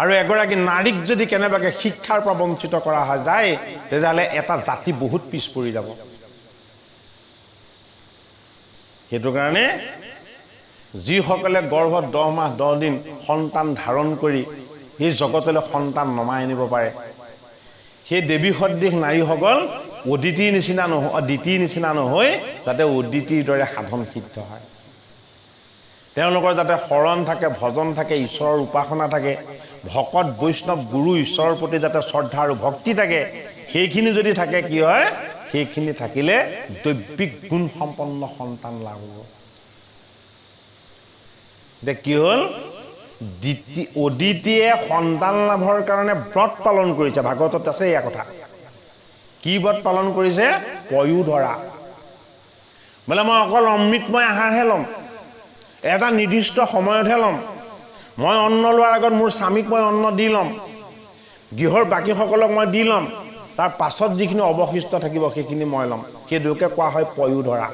Speaker 1: আৰু এগৰাকী নাৰীক যদি কেনেবাকৈ শিক্ষাৰ পৰা বঞ্চিত কৰা যায় তেতিয়াহ'লে এটা জাতি বহুত পিছ পৰি যাব। সেইটো কাৰণে যিসকলে গৰ্ভত 10 মাহ 10 দিন সন্তান ধাৰণ কৰি এই জগতলৈ সন্তান নমাই আনিব পাৰে, সেই দেৱী সদৃশ নাৰীসকল অদিতিৰ নিচিনা দিতিৰ নিচিনা নহয়, যাতে অদিতিৰ দৰে সাধন সিদ্ধ হয়। তেওঁলোকৰ যাতে শৰণ থাকে, ভজন থাকে, ঈশ্বৰৰ উপাসনা থাকে, ভকত বৈষ্ণৱ গুৰু ঈশ্বৰৰ প্ৰতি যাতে শ্ৰদ্ধা আৰু ভক্তি থাকে, সেইখিনি যদি থাকে কি হয়, সেইখিনি থাকিলে দৈবিক গুণ সম্পন্ন সন্তান লাভ হ'ব। এতিয়া কি হ'ল, অদিতিয়ে সন্তান লাভৰ কাৰণে ব্ৰত পালন কৰিছে। ভাগৱতত আছে এয়া কথা। কি ব্ৰত পালন কৰিছে? পয়োধৰা। বোলে মই অকল অমৃতময় আহাৰহে ল'ম, এটা নিৰ্দিষ্ট সময়তহে ল'ম, মই অন্ন লোৱাৰ আগত মোৰ স্বামীক মই অন্ন দি ল'ম, গৃহৰ বাকীসকলক মই দি ল'ম, তাৰ পাছত যিখিনি অৱশিষ্ট থাকিব সেইখিনি মই ল'ম। সেইটোকে কোৱা হয় পয়োধৰা।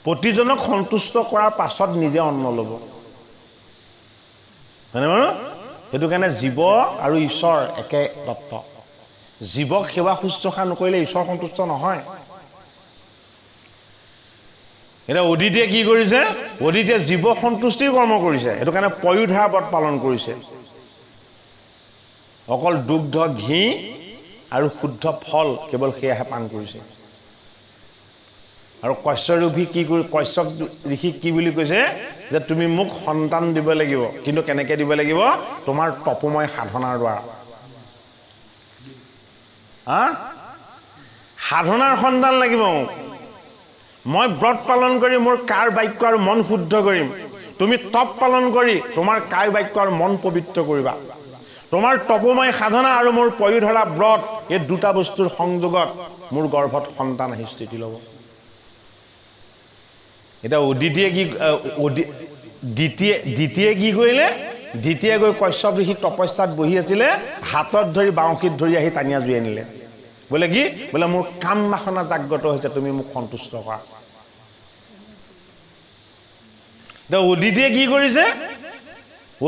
Speaker 1: প্ৰতিজনক সন্তুষ্ট কৰাৰ পাছত নিজে অন্ন ল'ব, হয়নে বাৰু? সেইটো কাৰণে জীৱ আৰু ঈশ্বৰ একে তত্ত্ব। জীৱক সেৱা শুশ্ৰূষা নকৰিলে ঈশ্বৰ সন্তুষ্ট নহয়। এতিয়া অদিতিয়ে কি কৰিছে? অদিতিয়ে জীৱ সন্তুষ্টিৰ কৰ্ম কৰিছে। সেইটো কাৰণে পয়োধৰা ব্ৰত পালন কৰিছে। অকল দুগ্ধ, ঘি আৰু শুদ্ধ ফল কেৱল সেয়াহে পান কৰিছে। আৰু কশ্যপ ঋষিক কি বুলি কৈছে? যে তুমি মোক সন্তান দিব লাগিব, কিন্তু কেনেকৈ দিব লাগিব? তোমাৰ তপময় সাধনাৰ দ্বাৰা। সাধনাৰ সন্তান লাগিব মোক। মই ব্ৰত পালন কৰি মোৰ কাৰ বাক্য আৰু মন শুদ্ধ কৰিম, তুমি তপ পালন কৰি তোমাৰ কায় বাক্য আৰু মন পবিত্ৰ কৰিবা। তোমাৰ তপময় সাধনা আৰু মোৰ পয়োধৰা ব্ৰত, এই দুটা বস্তুৰ সংযোগত মোৰ গৰ্ভত সন্তান আহি স্থিতি ল'ব। এতিয়া অদিতিয়ে দ্বিতীয়ে কি কৰিলে? দ্বিতীয়ে গৈ কশ্যপ ঋষি তপস্যাত বহি আছিলে, হাতত ধৰি বাউসীত ধৰি আহি টানিয়া জুই আনিলে। বোলে কি? বোলে মোৰ কাম বাসনা জাগ্ৰত হৈছে, তুমি মোক সন্তুষ্ট কৰা। এতিয়া অদিতিয়ে কি কৰিছে?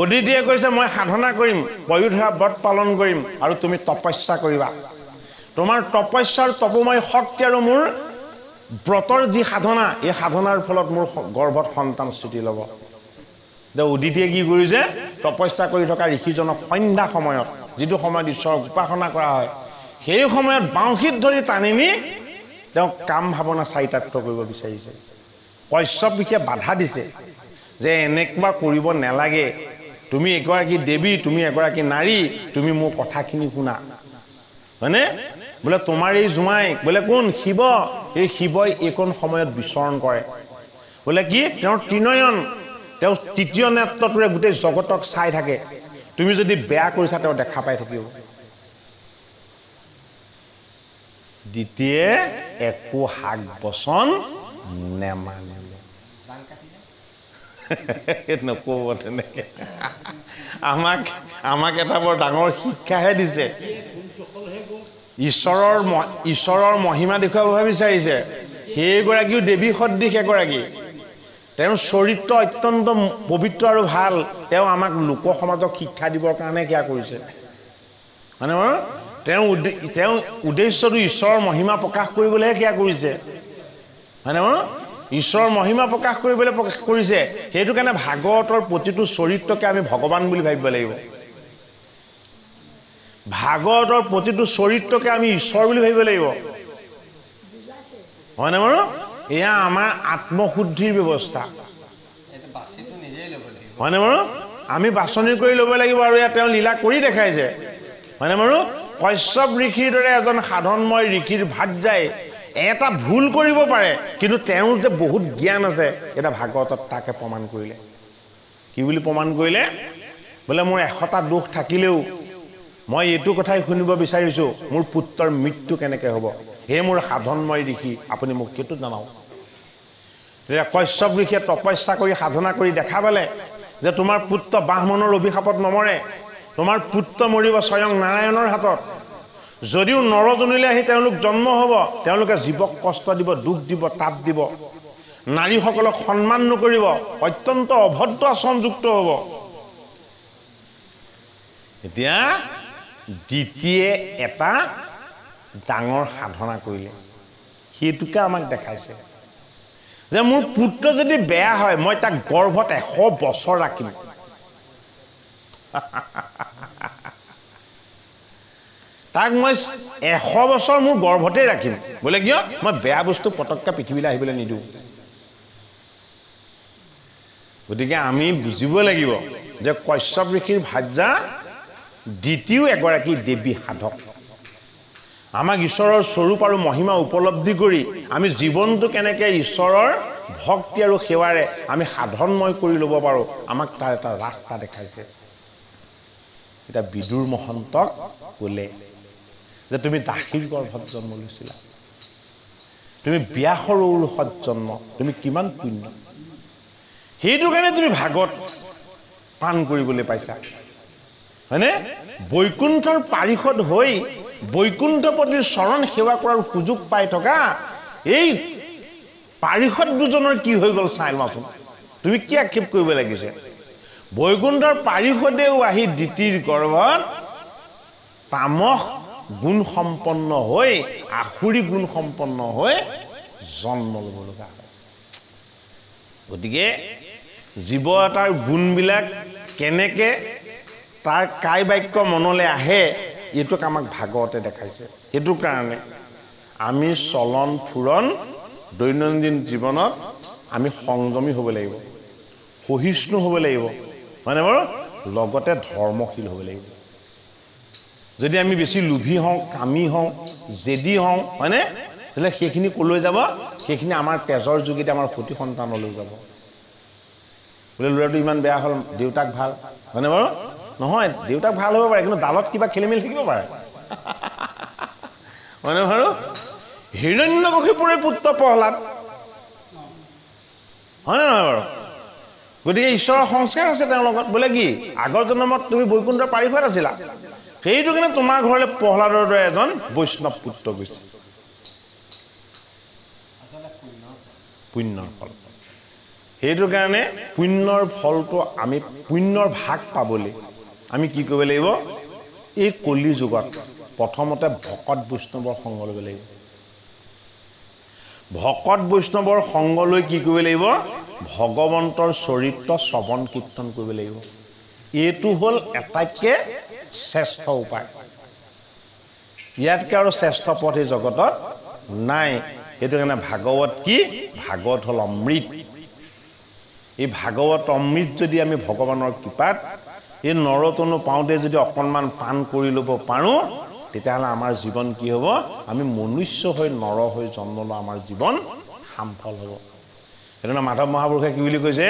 Speaker 1: অদিতিয়ে কৈছে মই সাধনা কৰিম, পয়োধৰা ব্ৰত পালন কৰিম, আৰু তুমি তপস্যা কৰিবা। তোমাৰ তপস্যাৰ তপময় শক্তি আৰু মোৰ ব্ৰতৰ যি সাধনা, এই সাধনাৰ ফলত মোৰ গৰ্ভত সন্তান স্থিতি ল'ব। এতিয়া উদিতিয়ে কি কৰিছে? তপস্যা কৰি থকা ঋষিজনক সন্ধ্যা সময়ত, যিটো সময়ত ঈশ্বৰৰ উপাসনা কৰা হয়, সেই সময়ত বাউসীত ধৰি টানি নি তেওঁ কাম ভাৱনা চাৰিতাৰ্থ কৰিব বিচাৰিছে। কশ্যপ ঋষিয়ে বাধা দিছে যে এনেকুৱা কৰিব নালাগে, তুমি এগৰাকী দেৱী, তুমি এগৰাকী নাৰী, তুমি মোৰ কথাখিনি শুনা, হয়নে? বোলে তোমাৰ এই জোঁৱাই, বোলে কোন? শিৱ। এই শিৱই এইকণ সময়ত বিচৰণ কৰে। বোলে কি? তেওঁৰ ত্ৰিনয়ন, তেওঁ তৃতীয় নেত্ৰটোৰে গোটেই জগতক চাই থাকে। তুমি যদি বেয়া কৰিছা তেওঁ দেখা পাই থাকিব। দ্বিতীয়ে একো হাক বচন নেমানিলে। নকব তেনেকে। আমাক এটা বৰ ডাঙৰ শিক্ষাহে দিছে। ঈশ্বৰৰ মহিমা দেখুৱাব বিচাৰিছে। সেইগৰাকীও দেৱী সদৃশ এগৰাকী, তেওঁৰ চৰিত্ৰ অত্যন্ত পবিত্ৰ আৰু ভাল। তেওঁ আমাক লোক সমাজক শিক্ষা দিবৰ কাৰণে সেয়া কৰিছে, মানে তেওঁ উদ্দেশ্যটো ঈশ্বৰৰ মহিমা প্ৰকাশ কৰিবলৈহে সেয়া কৰিছে, হয়নে বাৰু? ঈশ্বৰৰ মহিমা প্ৰকাশ কৰিবলৈ কৰিছে। সেইটো কাৰণে ভাগৱতৰ প্ৰতিটো চৰিত্ৰকে আমি ভগৱান বুলি ভাবিব লাগিব। ভাগৱতৰ প্ৰতিটো চৰিত্ৰকে আমি ঈশ্বৰ বুলি ভাবিব লাগিব, হয়নে বাৰু? এয়া আমাৰ আত্মশুদ্ধিৰ ব্যৱস্থা, হয়নে বাৰু? আমি বাছনি কৰি ল'ব লাগিব, আৰু এয়া তেওঁ লীলা কৰি দেখাইছে, হয়নে বাৰু? কশ্যপ ঋষিৰ দৰে এজন সাধনময় ঋষিৰ ভাৰ্যাই এটা ভুল কৰিব পাৰে, কিন্তু তেওঁৰ যে বহুত জ্ঞান আছে, এটা ভাগৱতত তাকে প্ৰমাণ কৰিলে। কি বুলি প্ৰমাণ কৰিলে? বোলে মোৰ 100টা দোষ থাকিলেও মই এইটো কথাই শুনিব বিচাৰিছোঁ, মোৰ পুত্ৰৰ মৃত্যু কেনেকৈ হ'ব? হে মোৰ সাধনময় ঋষি, আপুনি মোক সেইটো জনাওক। তেতিয়া কশ্যপ ঋষিয়ে তপস্যা কৰি সাধনা কৰি দেখা পালে যে তোমাৰ পুত্ৰ ব্ৰাহ্মণৰ অভিশাপত নমৰে, তোমাৰ পুত্ৰ মৰিব স্বয়ং নাৰায়ণৰ হাতত। যদিও নৰজনীলৈ আহি তেওঁলোক জন্ম হ'ব, তেওঁলোকে জীৱক কষ্ট দিব, দুখ দিব, তাপ দিব, নাৰীসকলক সন্মান নকৰিব, অত্যন্ত অভদ্ৰ আচৰণযুক্ত হ'ব। এতিয়া দ্বিতীয়ে এটা ডাঙৰ সাধনা কৰিলে, সেইটোকে আমাক দেখাইছে যে মোৰ পুত্ৰ যদি বেয়া হয় মই তাক গৰ্ভত 100 বছৰ ৰাখিম। তাক মই 100 বছৰ মোৰ গৰ্ভতে ৰাখিম। বোলে কিয়? মই বেয়া বস্তু পটককৈ পৃথিৱীলৈ আহিবলৈ নিদিওঁ। গতিকে আমি বুজিব লাগিব যে কশ্যপ ঋষিৰ ভাৰ্যা দ্বিতীয় এগৰাকী দেৱী সাধক। আমাক ঈশ্বৰৰ স্বৰূপ আৰু মহিমা উপলব্ধি কৰি আমি জীৱনটো কেনেকৈ ঈশ্বৰৰ ভক্তি আৰু সেৱাৰে আমি সাধনময় কৰি ল'ব পাৰোঁ, আমাক তাৰ এটা ৰাস্তা দেখাইছে। এতিয়া বিদুৰ মহন্তক ক'লে যে তুমি দাসীৰ গৰ্ভত জন্ম লৈছিলা, তুমি ব্যাসৰ ঔৰসত জন্ম, তুমি কিমান পুণ্য, সেইটো কাৰণে তুমি ভাগত পাণ কৰিবলৈ পাইছা, হয়নে? বৈকুণ্ঠৰ পাৰিষদ হৈ বৈকুণ্ঠপতিৰ চৰণ সেৱা কৰাৰ সুযোগ পাই থকা এই পাৰিষদ দুজনৰ কি হৈ গ'ল চাই লোৱাচোন। তুমি কি আক্ষেপ কৰিব লাগিছে? বৈকুণ্ঠৰ পাৰিষদেও আহি দিতিৰ গৰ্ভত তামস গুণ সম্পন্ন হৈ, আসুৰী গুণ সম্পন্ন হৈ জন্ম ল'ব লগা হয়। গতিকে জীৱ এটাৰ গুণবিলাক কেনেকে তাৰ কাই বাক্য মনলৈ আহে, এইটোক আমাক ভাগৱতে দেখাইছে। সেইটো কাৰণে আমি চলন ফুৰণ দৈনন্দিন জীৱনত আমি সংযমী হ'ব লাগিব, সহিষ্ণু হ'ব লাগিব, হয়নে বাৰু? লগতে ধৰ্মশীল হ'ব লাগিব। যদি আমি বেছি লোভী হওঁ, কামী হওঁ, জেদী হওঁ, হয়নে, তেতিয়াহ'লে সেইখিনি ক'লৈ যাব? সেইখিনি আমাৰ তেজৰ যোগেদি আমাৰ সতি সন্তানলৈ যাব। বোলে ল'ৰাটো ইমান বেয়া হ'ল, দেউতাক ভাল, হয়নে বাৰু? নহয়, দেউতাক ভাল হ'ব পাৰে, কিন্তু ডালত কিবা খেলি মেলি থাকিব পাৰে, হয়নে বাৰু? হিৰণ্যকশিপুৰে পুত্ৰ প্ৰহ্লাদ, হয়নে নহয় বাৰু? গতিকে ঈশ্বৰৰ সংস্কাৰ আছে তেওঁৰ লগত। বোলে কি আগৰ জন্মত তুমি বৈকুণ্ঠৰ পাৰিষদ আছিলা, সেইটো কাৰণে তোমাৰ ঘৰলৈ প্ৰহ্লাদৰ দৰে এজন বৈষ্ণৱ পুত্ৰ গৈছে। পুণ্যৰ ফল। সেইটো কাৰণে পুণ্যৰ ফলটো আমি পুণ্যৰ ভাগ পাবলৈ আমি কি কৰিব লাগিব? এই কলি যুগত প্ৰথমতে ভকত বৈষ্ণৱৰ সংগ ল'ব লাগিব। ভকত বৈষ্ণৱৰ সংগ লৈ কি কৰিব লাগিব? ভগৱন্তৰ চৰিত্ৰ শ্ৰৱণ কীৰ্তন কৰিব লাগিব। এইটো হ'ল আটাইতকৈ শ্ৰেষ্ঠ উপায়। ইয়াতকৈ আৰু শ্ৰেষ্ঠ পথ এই জগতত নাই। সেইটো কাৰণে ভাগৱত কি? ভাগৱত হ'ল অমৃত। এই ভাগৱত অমৃত যদি আমি ভগৱানৰ কৃপাত এই নৰতনু পাওঁতে যদি অকণমান পান কৰি ল'ব পাৰোঁ, তেতিয়াহ'লে আমাৰ জীৱন কি হ'ব? আমি মনুষ্য হৈ নৰ হৈ জন্ম লোৱা আমাৰ জীৱন সামফল হ'ব। সেইকাৰণে মাধৱ মহাপুৰুষে কি বুলি কৈছে?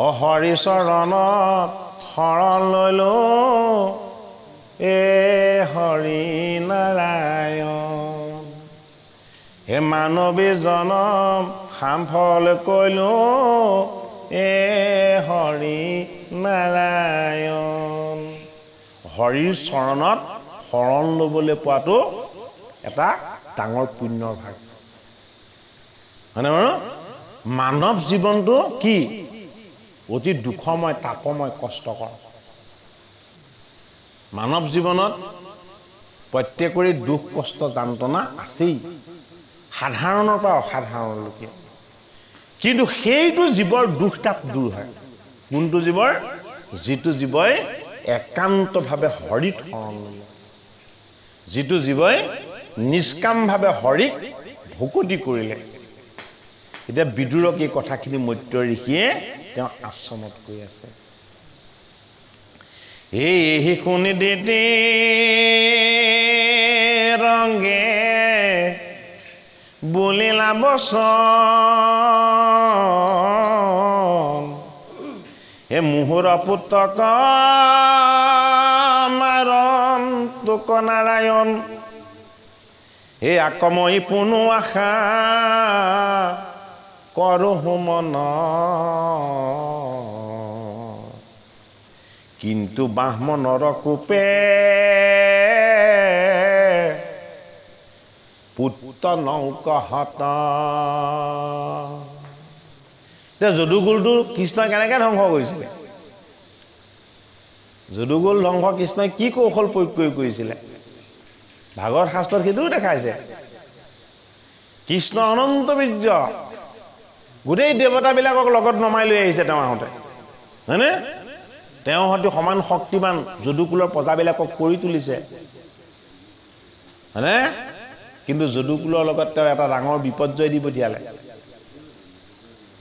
Speaker 1: অহৰি চৰণত শৰণ লৈলোঁ এ হৰি নাৰায়ণ, হে মানৱী জনম সামফল কৈলোঁ এ হৰি নাৰায়ণ। হৰিৰ চৰণত শৰণ ল'বলৈ পোৱাটো এটা ডাঙৰ পুণ্যৰ ভাগ, হয়নে বাৰু? মানৱ জীৱনটো কি? অতি দুখময়, তাপময়, কষ্টকৰ। মানৱ জীৱনত প্ৰত্যেকৰে দুখ কষ্ট যন্ত্ৰণা আছেই, সাধাৰণৰ পৰা অসাধাৰণলৈকে। কিন্তু সেইটো জীৱৰ দুখ তাপ দূৰ হয়। কোনটো জীৱৰ? যিটো জীৱই একান্তভাৱে হৰিত শৰণ ল'লে, যিটো জীৱই নিষ্কামভাৱে হৰিক ভকতি কৰিলে। এতিয়া বিদুৰক এই কথাখিনি মৈত্ৰ ঋষিয়ে তেওঁ আশ্ৰমত কৈ আছে। এই শুনি দিতি ৰংগে বুলিলা বচন, হে মুহুৰ পুত্ৰক মাৰণ তোক নাৰায়ণ, হে আকময়ী পুনু আশা কৰোঁ মন, কিন্তু বাহ্মণৰ কোপে পুত্ৰ নৌকহত। এতিয়া যদুকুলটো কৃষ্ণই কেনেকৈ ধ্বংস কৰিছিলে? যদুকুল ধ্বংস কৃষ্ণই কি কৌশল প্ৰয়োগ কৰিছিলে ভাগৱত শাস্ত্ৰত সেইটোও দেখাইছে কৃষ্ণ অনন্ত বীৰ্য গোটেই দেৱতাবিলাকক লগত নমাই লৈ আহিছে তেওঁ আহোঁতে হয়নে তেওঁ হয়তো সমান শক্তিমান যদুকুলৰ প্ৰজাবিলাকক কৰি তুলিছে হয়নে কিন্তু যদুকুলৰ লগত তেওঁ এটা ডাঙৰ বিপৰ্যয় দি পঠিয়ালে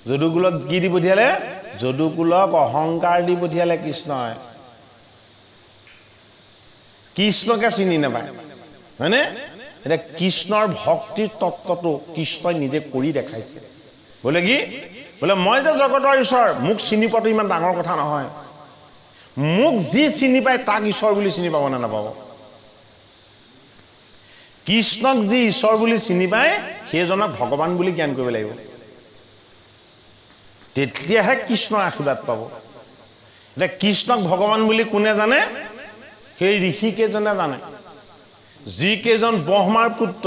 Speaker 1: যদুকুলক কি দি পঠিয়ালে যদুকুলক অহংকাৰ দি পঠিয়ালে কৃষ্ণই কৃষ্ণকে চিনি নাপায় হয়নে এটা কৃষ্ণৰ ভক্তিৰ তত্ত্বটো কৃষ্ণই নিজে কৰি দেখাইছে বোলে কি বোলে মই যে জগতৰ ঈশ্বৰ মোক চিনি পোৱাটো ইমান ডাঙৰ কথা নহয় মোক যি চিনি পায় তাক ঈশ্বৰ বুলি চিনি পাব নে নাপাব কৃষ্ণক যি ঈশ্বৰ বুলি চিনি পায় সেইজনক ভগৱান বুলি জ্ঞান কৰিব লাগিব তেতিয়াহে কৃষ্ণৰ আশীৰ্বাদ পাব এতিয়া কৃষ্ণক ভগৱান বুলি কোনে জানে সেই ঋষিকেইজনে জানে যিকেইজন ব্ৰহ্মাৰ পুত্ৰ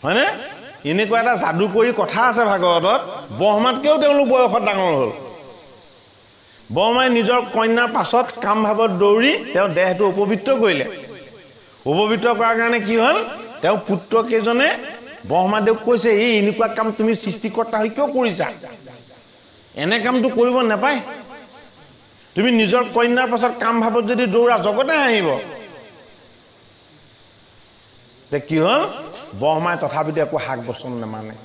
Speaker 1: হয়নে এনেকুৱা এটা যাদু কৰি কথা আছে ভাগৱতত ব্ৰহ্মাতকেও তেওঁলোক বয়সত ডাঙৰ হ'ল ব্ৰহ্মাই নিজৰ কন্যাৰ পাছত কাম ভাৱত দৌৰি তেওঁ দেহটো অপবিত্ৰ কৰিলে অপবিত্ৰ কৰাৰ কাৰণে কি হ'ল তেওঁ পুত্ৰকেইজনে ব্ৰহ্মাদেৱক কৈছে এই এনেকুৱা কাম তুমি সৃষ্টিকৰ্তা হৈ কিয় কৰিছা এনে কামটো কৰিব নাপায় তুমি নিজৰ কন্যাৰ পাছত কাম ভাৱত যদি দৌৰা জগতে আহিব কি হ'ল ব্ৰহ্মাই তথাপিতো একো হাক বচন নেমানে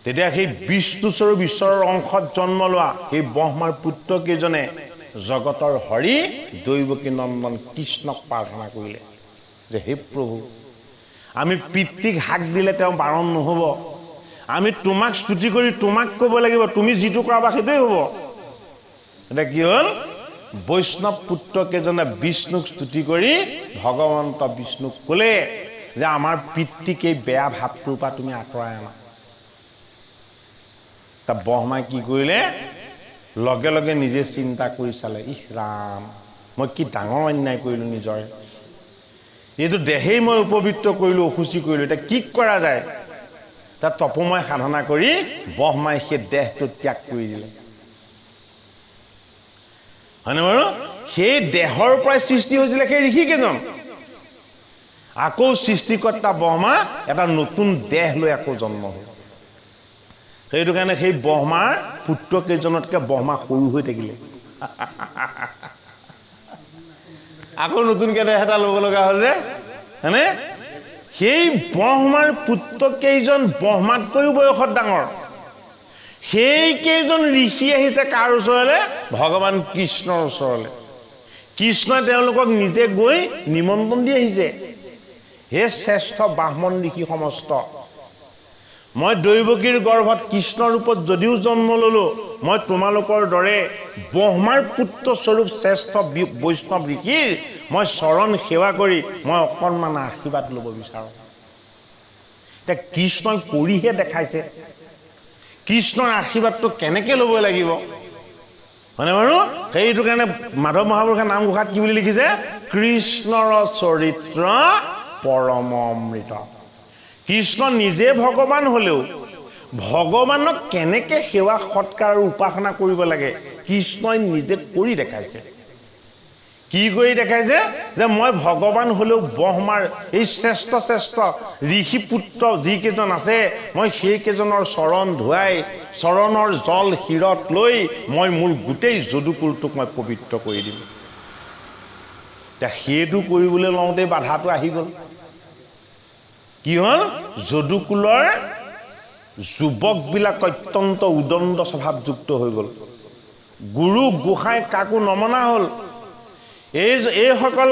Speaker 1: তেতিয়া সেই বিষ্ণুস্বৰূপ ঈশ্বৰৰ অংশত জন্ম লোৱা সেই ব্ৰহ্মাৰ পুত্ৰকেইজনে জগতৰ হৰি দৈৱকী নন্দন কৃষ্ণক প্ৰাৰ্থনা কৰিলে যে হে প্ৰভু আমি পিতৃক হাক দিলে তেওঁ বাৰণ নহ'ব আমি তোমাক স্তুতি কৰি তোমাক ক'ব লাগিব তুমি যিটো কৰাবা সেইটোৱে হ'ব এটা কি হ'ল বৈষ্ণৱ পুত্ৰকেইজনে বিষ্ণুক স্তুতি কৰি ভগৱন্ত বিষ্ণুক ক'লে যে আমাৰ পিতৃক এই বেয়া ভাৱটোৰ পৰা তুমি আঁতৰাই আনা তা ব্ৰহ্মাই কি কৰিলে লগে লগে নিজে চিন্তা কৰি চালে ইহ ৰাম মই কি ডাঙৰ অন্যায় কৰিলো নিজৰ এইটো দেহেই মই উপবিত্ৰ কৰিলো অসুচি কৰিলো এটা কি কৰা যায় তাত তপময় সাধনা কৰি ব্ৰহ্মাই সেই দেহটো ত্যাগ কৰি দিলে হয়নে বাৰু সেই দেহৰ পৰাই সৃষ্টি হৈছিলে সেই ঋষিকেইজন আকৌ সৃষ্টিকৰ্তা ব্ৰহ্মা এটা নতুন দেহ লৈ আকৌ জন্ম হ'ল সেইটো কাৰণে সেই ব্ৰহ্মাৰ পুত্ৰকেইজনতকে ব্ৰহ্মা সৰু হৈ থাকিলে আকৌ নতুনকে দেহ এটা ল'ব লগা হ'ল যে হয়নে সেই ব্ৰহ্মাৰ পুত্ৰকেইজন ব্ৰহ্মাতকৈও বয়সত ডাঙৰ সেই কেইজন ঋষি আহিছে কাৰ ওচৰলৈ ভগৱান কৃষ্ণৰ ওচৰলৈ কৃষ্ণই তেওঁলোকক নিজে গৈ নিমন্ত্ৰণ দি আহিছে হে শ্ৰেষ্ঠ ব্ৰাহ্মণ ঋষি সমস্ত মই দৈৱকীৰ গৰ্ভত কৃষ্ণ ৰূপত যদিও জন্ম ললো মই তোমালোকৰ দৰে ব্ৰহ্মাৰ পুত্ৰ স্বৰূপ শ্ৰেষ্ঠ বৈষ্ণৱ ঋষিৰ মই চৰণ সেৱা কৰি মই অকণমান আশীৰ্বাদ ল'ব বিচাৰোঁ এতিয়া কৃষ্ণই কৰিহে দেখাইছে কৃষ্ণৰ আশীৰ্বাদটো কেনেকৈ ল'ব লাগিব হয়নে বাৰু সেইটো কাৰণে মাধৱ মহাপুৰুষে নামঘোষাত কি বুলি লিখিছে কৃষ্ণৰ চৰিত্ৰ পৰম অমৃত কৃষ্ণ নিজে ভগৱান হলেও ভগৱানক কেনেকে সেৱা সৎকাৰ আৰু উপাসনা কৰিব লাগে কৃষ্ণই নিজে কৰি দেখাইছে কি কৰি দেখাইছে যে মই ভগৱান হলেও ব্ৰহ্মাৰ এই শ্ৰেষ্ঠ শ্ৰেষ্ঠ ঋষি পুত্ৰ যিকেইজন আছে মই সেইকেইজনৰ চৰণ ধুৱাই চৰণৰ জল শিৰত লৈ মই মোৰ গোটেই যদুকুলটোক মই পবিত্ৰ কৰি দিম এতিয়া সেইটো কৰিবলৈ লওঁতে বাধাটো আহি গ'ল কি হ'ল যদুকুলৰ যুৱকবিলাক অত্যন্ত উদণ্ড স্বভাৱযুক্ত হৈ গ'ল গুৰু গোসাঁই কাকো নমনা হ'ল এইসকল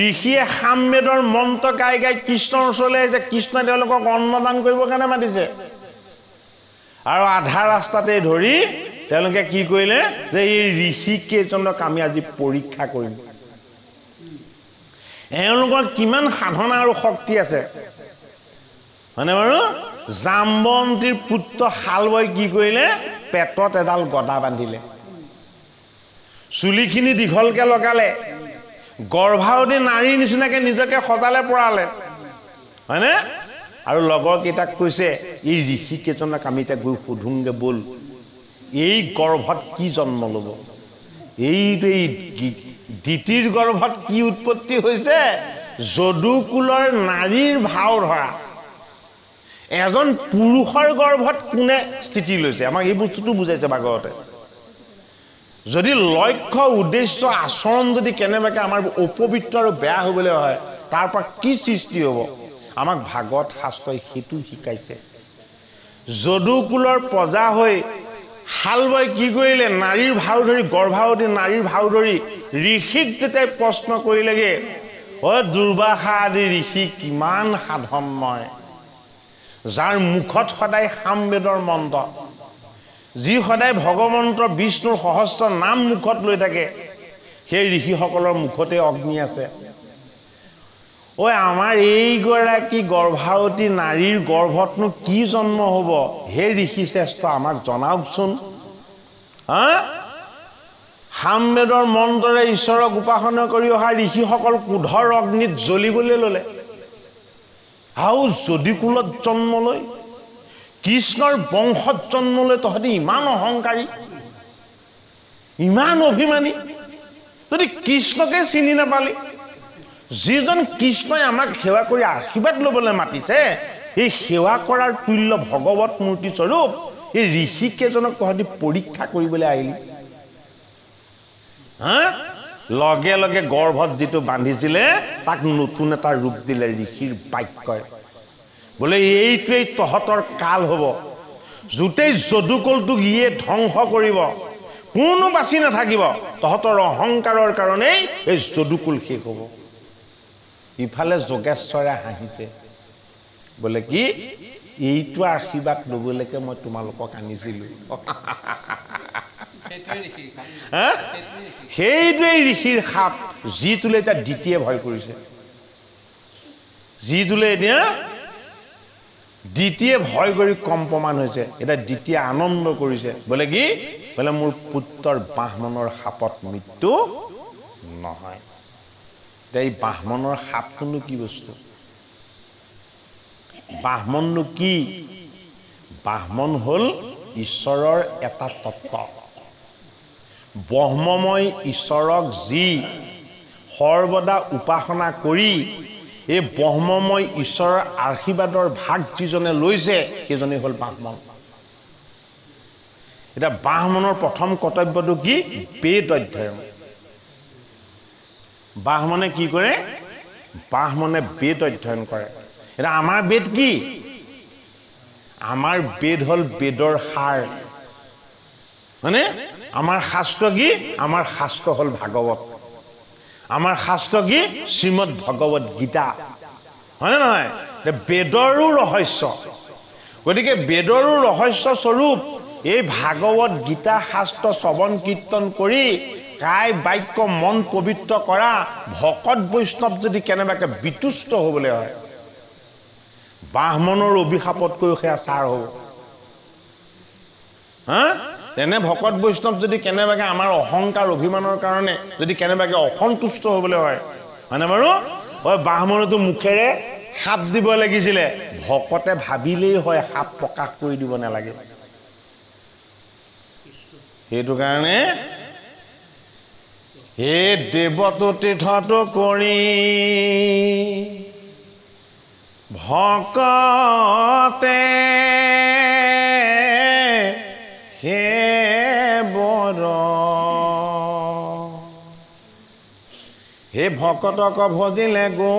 Speaker 1: ঋষিয়ে সামবেদৰ মন্ত্ৰ গাই গাই কৃষ্ণৰ ওচৰলৈ আহিছে কৃষ্ণই তেওঁলোকক অন্নদান কৰিবৰ কাৰণে মাতিছে আৰু আধা ৰাস্তাতে ধৰি তেওঁলোকে কি কৰিলে যে এই ঋষিকেইজনক আমি আজি পৰীক্ষা কৰিম এওঁলোকৰ কিমান সাধনা আৰু শক্তি আছে হয়নে বাৰু জাম্বন্তীৰ পুত্ৰ শালবই কি কৰিলে পেটত এডাল গদা বান্ধিলে চুলিখিনি দীঘলকে লগালে গৰ্ভাৱতী নাৰীৰ নিচিনাকে নিজকে সজালে পৰালে হয়নে আৰু লগৰ কেইটাক কৈছে এই ঋষিকেইজনক আমি এতিয়া গৈ সুধোংগে বল এই গৰ্ভত কি জন্ম ল'ব এই দিতিৰ গৰ্ভত কি উৎপত্তি হৈছে যদুকুলৰ নাৰীৰ ভাও ধৰা এজন পুৰুষৰ গৰ্ভত কোনে স্থিতি লৈছে আমাক এই বস্তুটো বুজাইছে ভাগৱতে যদি লক্ষ্য উদ্দেশ্য আচৰণ যদি কেনেবাকে আমাৰ অপবিত্ৰ আৰু বেয়া হ'বলৈ হয় তাৰ পৰা কি সৃষ্টি হ'ব আমাক ভাগৱত শাস্ত্ৰই সেইটো শিকাইছে যদুকুলৰ প্ৰজা হৈ হালবৈ কি কৰিলে নাৰীৰ ভাও ধৰি গৰ্ভাৱতী নাৰীৰ ভাও ধৰি ঋষিক যেতিয়া প্ৰশ্ন কৰিলেগে অ দুৰ্বাসা আদি ঋষি কিমান সাধনময় যাৰ মুখত সদায় সামবেদৰ মন্ত্ৰ যি সদায় ভগৱন্তৰ বিষ্ণুৰ সহস্ৰ নাম মুখত লৈ থাকে সেই ঋষিসকলৰ মুখতে অগ্নি আছে ঐ আমাৰ এইগৰাকী গৰ্ভাৱতী নাৰীৰ গৰ্ভতনো কি জন্ম হ'ব হে ঋষি শ্ৰেষ্ঠ আমাক জনাওকচোন সামবেদৰ মন্ত্ৰৰে ঈশ্বৰক উপাসনা কৰি অহা ঋষিসকল ক্ৰোধৰ অগ্নিত জ্বলিবলৈ ল'লে আৰু যদুকুলত জন্ম লৈ কৃষ্ণৰ বংশত জন্ম লৈ তহঁতি ইমান অহংকাৰী ইমান অভিমানী যদি কৃষ্ণকে চিনি নাপালি যিজন কৃষ্ণই আমাক সেৱা কৰি আশীৰ্বাদ ল'বলৈ মাতিছে এই সেৱা কৰাৰ তুল্য ভগৱত মূৰ্তি স্বৰূপ এই ঋষিকেইজনক তহঁতি পৰীক্ষা কৰিবলৈ আহিলি লগে লগে গৰ্ভত যিটো বান্ধিছিলে তাক নতুন এটা ৰূপ দিলে ঋষিৰ বাক্যই বোলে এইটোৱেই তহঁতৰ কাল হ'ব গোটেই যদুকুলটোক ইয়ে ধ্বংস কৰিব কোনো বাচি নাথাকিব তহঁতৰ অহংকাৰৰ কাৰণেই এই যদুকুল শেষ হ'ব ইফালে যোগেশ্বৰে হাঁহিছে বোলে কি এইটো আশীৰ্বাদ ল'বলৈকে মই তোমালোকক আনিছিলো সেইটোৱেই ঋষিৰ সাপ যিটোলে এতিয়া দ্বিতীয় ভয় কৰিছে যিটোলে এতিয়া দ্বিতীয় ভয় কৰি কম্পমান হৈছে এটা দ্বিতীয় আনন্দ কৰিছে বোলে কি বোলে মোৰ পুত্ৰৰ বাহমনৰ সাপত মৃত্যু নহয় এই বাহমনৰ সাপটোনো কি বস্তু বাহমননো কি বাহমন হ'ল ঈশ্বৰৰ এটা তত্ত্ব ব্ৰহ্মময় ঈশ্বৰক যি সৰ্বদা উপাসনা কৰি এই ব্ৰহ্মময় ঈশ্বৰৰ আশীৰ্বাদৰ ভাগ যিজনে লৈছে সেইজনেই হ'ল বাহমন এতিয়া বাহমনৰ প্ৰথম কৰ্তব্যটো কি বেদ অধ্যয়ন বাহমনে কি কৰে বাহমনে বেদ অধ্যয়ন কৰে এতিয়া আমাৰ বেদ কি আমাৰ বেদ হ'ল বেদৰ সাৰ মানে আমাৰ শাস্ত্ৰ কি আমাৰ শাস্ত্ৰ হ'ল ভাগৱত আমাৰ শাস্ত্ৰ কি শ্ৰীমদ ভগৱত গীতা হয় নহয় বেদৰো ৰহস্য গতিকে বেদৰো ৰহস্য স্বৰূপ এই ভাগৱত গীতা শাস্ত্ৰ শ্ৰৱণ কীৰ্তন কৰি কায় বাক্য মন পবিত্ৰ কৰা ভকত বৈষ্ণৱ যদি কেনেবাকে বিতুষ্ট হ'বলৈ হয় বাহমনৰ অভিশাপতকৈ সেয়া ছাৰ হ'ব তেনে ভকত বৈষ্ণৱ যদি কেনেবাকে আমাৰ অহংকাৰ অভিমানৰ কাৰণে যদি কেনেবাকে অসন্তুষ্ট হ'বলৈ হয় মানে বাৰু বাহমনতো মুখেৰে সাপ দিব লাগিছিলে ভকতে ভাবিলেই হয় সাপ প্ৰকাশ কৰি দিব নালাগে সেইটো কাৰণে হে দেৱতো তীৰ্থটো কৰি ভকতে হে বৰ হে ভকতক ভজিলে গো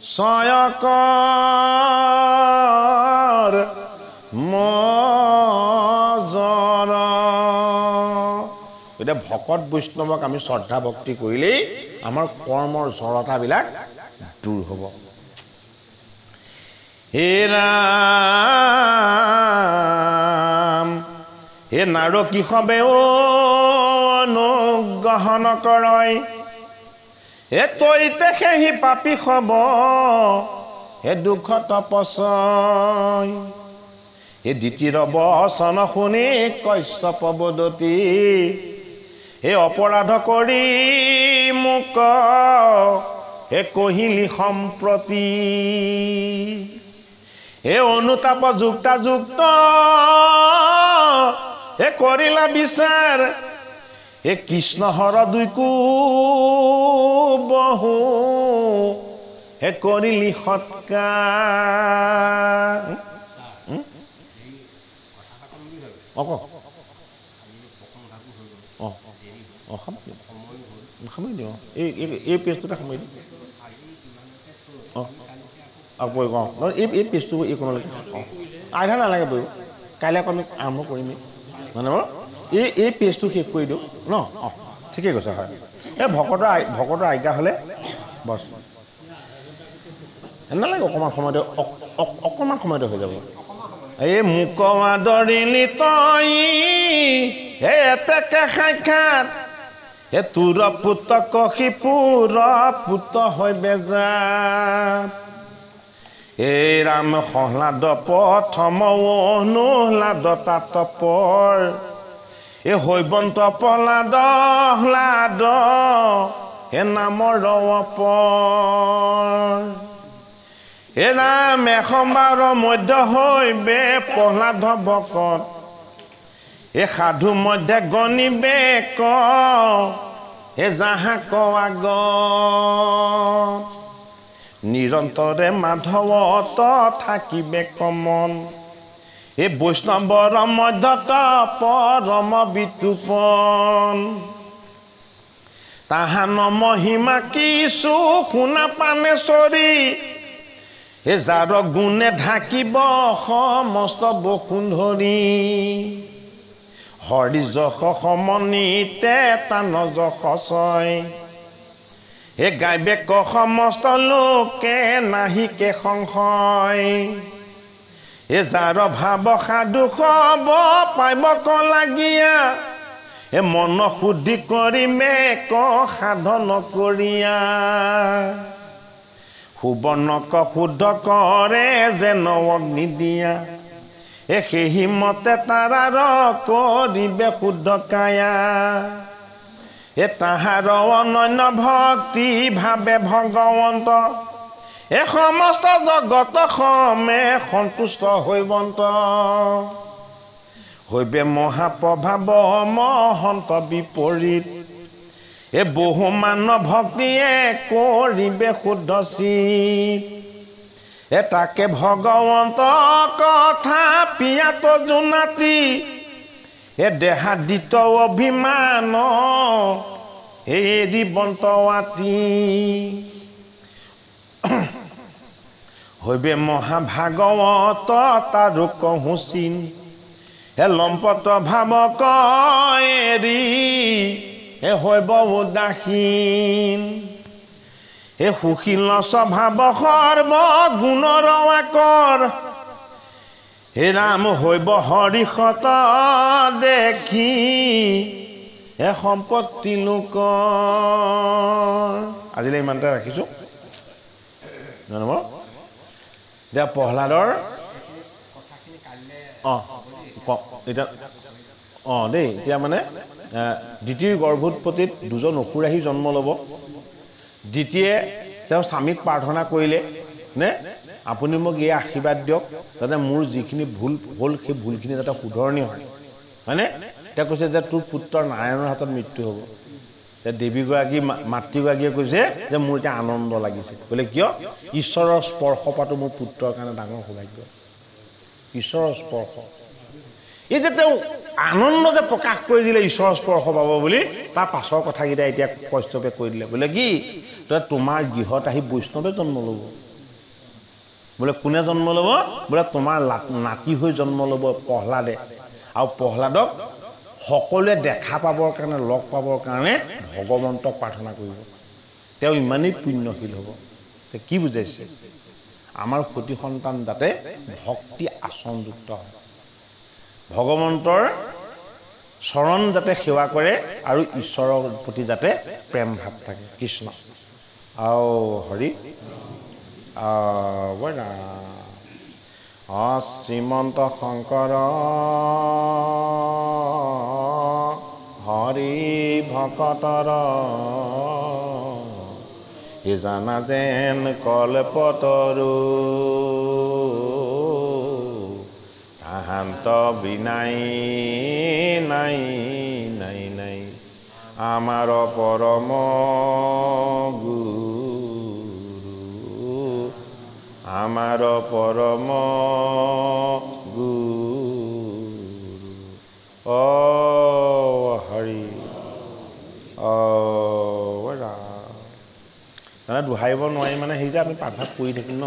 Speaker 1: ছয়কৰ মজৰ এতিয়া ভকত বৈষ্ণৱক আমি শ্ৰদ্ধা ভক্তি কৰিলেই আমাৰ কৰ্মৰ জড়তাবিলাক দূৰ হ'ব হে ৰাম হে নাৰকী সবে অনুগ্ৰহণ কৰয় হে তৈতে সেই পাপী হব হে দুখ তপস্যয় হে দ্বিতীয় বচন শুনি কশ্যপ বদতি হে অপৰাধ কৰি মোক হে কহিলি সম্প্ৰতি হে অনুতাপ যুক্ত হে কৰিলা বিচাৰ এ কৃষ্ণ হৰ দুইকু বহু হে কৰিলি সৎকাৰ সামৰি দিওঁ এই পেজটোতে সামৰি দিওঁ আকৌ এই পেজটো এইকণলৈকে আধা নালাগে বাৰু কাইলৈ আকৌ আমি আৰম্ভ কৰিমেই মানে বাৰু এই পেজটো শেষ কৰি দিওঁ ন ঠিকেই কৈছে হয় এই ভকতৰ আজ্ঞা হ'লে বছ নালাগে অকণমান সময়তে হৈ যাব এই মুকৱা দৰিলি তই হে এতেকে সাক্ষাৎ হে তোৰ পুত কশিপুৰ পুত হৈ বেজাত এই ৰাম সহ্লাদ প্ৰথম অনুহ্লাদ তাতপৰ এই হৈবন্ত প্ৰহ্লাদ হ্লাদ হে নামৰ অপৰ হে ৰাম এসমবাৰ মধ্য হৈবে প্ৰহ্লাদ ভকত এ সাধু মধ্যে গণিবে ক হে যাহা ক আগত নিৰন্তৰে মাধৱত থাকিবে কমন এ বৈষ্ণৱৰ মধ্যত পৰম বিতুপন তাহান মহিমা কিছু শুনা পানেশ্বৰী এ যাৰ গুণে ঢাকিব সমস্ত বসুন্ধৰী হৰি যশ সমনিতে তান যশ ছয় হে গাইবে ক সমস্ত লোকে নাহিকে সংশয় এ যাৰ ভাৱ সাধু খব পাইব ক লাগিয়া এ মন শুদ্ধি কৰিমে ক সাধন কৰিয়া সুবৰ্ণক শুদ্ধ কৰে যেন অগ্নি দিয়া এ সেই মতে তাৰাৰ কৰিবে শুদ্ধ কায়া এ তাহাৰ অনন্য ভক্তি ভাবে ভগৱন্ত এ সমস্ত জগত সমে সন্তুষ্ট হৈবন্ত হৈবে মহাপ্ৰভাৱ মহন্ত বিপৰীত এ বহু মানৱ ভক্তিয়ে কৰিবে শুদ্ধ চিত এ তাকে ভগৱন্ত কথা পিয়াত জোনাতি এ দেহা দিত অভিমান এৰি বন্তৱাতি হৈবে মহাভাগৱত তাৰো কহুচিন হে লম্পট ভাৱ কৰি হে হৈব উদাসীন হে সুশীল স্বভাৱ সৰ্ব গুণৰ আকৰ হে ৰাম হৈব হৰিষত দেখি হে সম্পত্তি লোকৰ আজিলৈ ইমানতে ৰাখিছোঁ এতিয়া প্ৰহ্লাদৰ এতিয়া দেই এতিয়া মানে দ্বিতীয় গৰ্ভোৎপত্তিত দুজন অসুৰাহী জন্ম ল'ব দ্বিতীয়ে তেওঁ স্বামীক প্ৰাৰ্থনা কৰিলে নে আপুনি মোক এই আশীৰ্বাদ দিয়ক যাতে মোৰ যিখিনি ভুল হ'ল সেই ভুলখিনি যাতে শুধৰণি হয় হয়নে তেওঁ কৈছে যে তোৰ পুত্ৰ নাৰায়ণৰ হাতত মৃত্যু হ'ব এতিয়া দেৱীগৰাকী মাতৃগৰাকীয়ে কৈছে যে মোৰ এতিয়া আনন্দ লাগিছে বোলে কিয় ঈশ্বৰৰ স্পৰ্শ পাতো মোৰ পুত্ৰৰ কাৰণে ডাঙৰ সৌভাগ্য ঈশ্বৰৰ স্পৰ্শ এই যে তেওঁ আনন্দ যে প্ৰকাশ কৰি দিলে ঈশ্বৰৰ স্পৰ্শ পাব বুলি তাৰ পাছৰ কথাকেইটা এতিয়া কশ্যপে কৈ দিলে বোলে কি তই তোমাৰ গৃহত আহি বৈষ্ণৱে জন্ম ল'ব বোলে কোনে জন্ম ল'ব বোলে তোমাৰ নাতি হৈ জন্ম ল'ব প্ৰহ্লাদে আৰু প্ৰহ্লাদক সকলোৱে দেখা পাবৰ কাৰণে লগ পাবৰ কাৰণে ভগৱন্তক প্ৰাৰ্থনা কৰিব তেওঁ ইমানেই পুণ্যশীল হ'ব কি বুজাইছে আমাৰ সতি সন্তান যাতে ভক্তি আচৰণযুক্ত হয় ভগৱন্তৰ চৰণ যাতে সেৱা কৰে আৰু ঈশ্বৰৰ প্ৰতি যাতে প্ৰেম ভাৱ থাকে কৃষ্ণ আৰু হৰি শ্ৰীমন্ত শংকৰ হৰি ভকতৰ হে জানা যেন কল্পতৰু তাহান্ত বিনাই নাই নাই নাই আমাৰ পৰম গুৰু আমাৰ পৰম গুৰু অ হৰি অ ৰাম মানে দোহাৰিব নোৱাৰি মানে সেই যে আমি পাঠভাগ কৰি থাকিম ন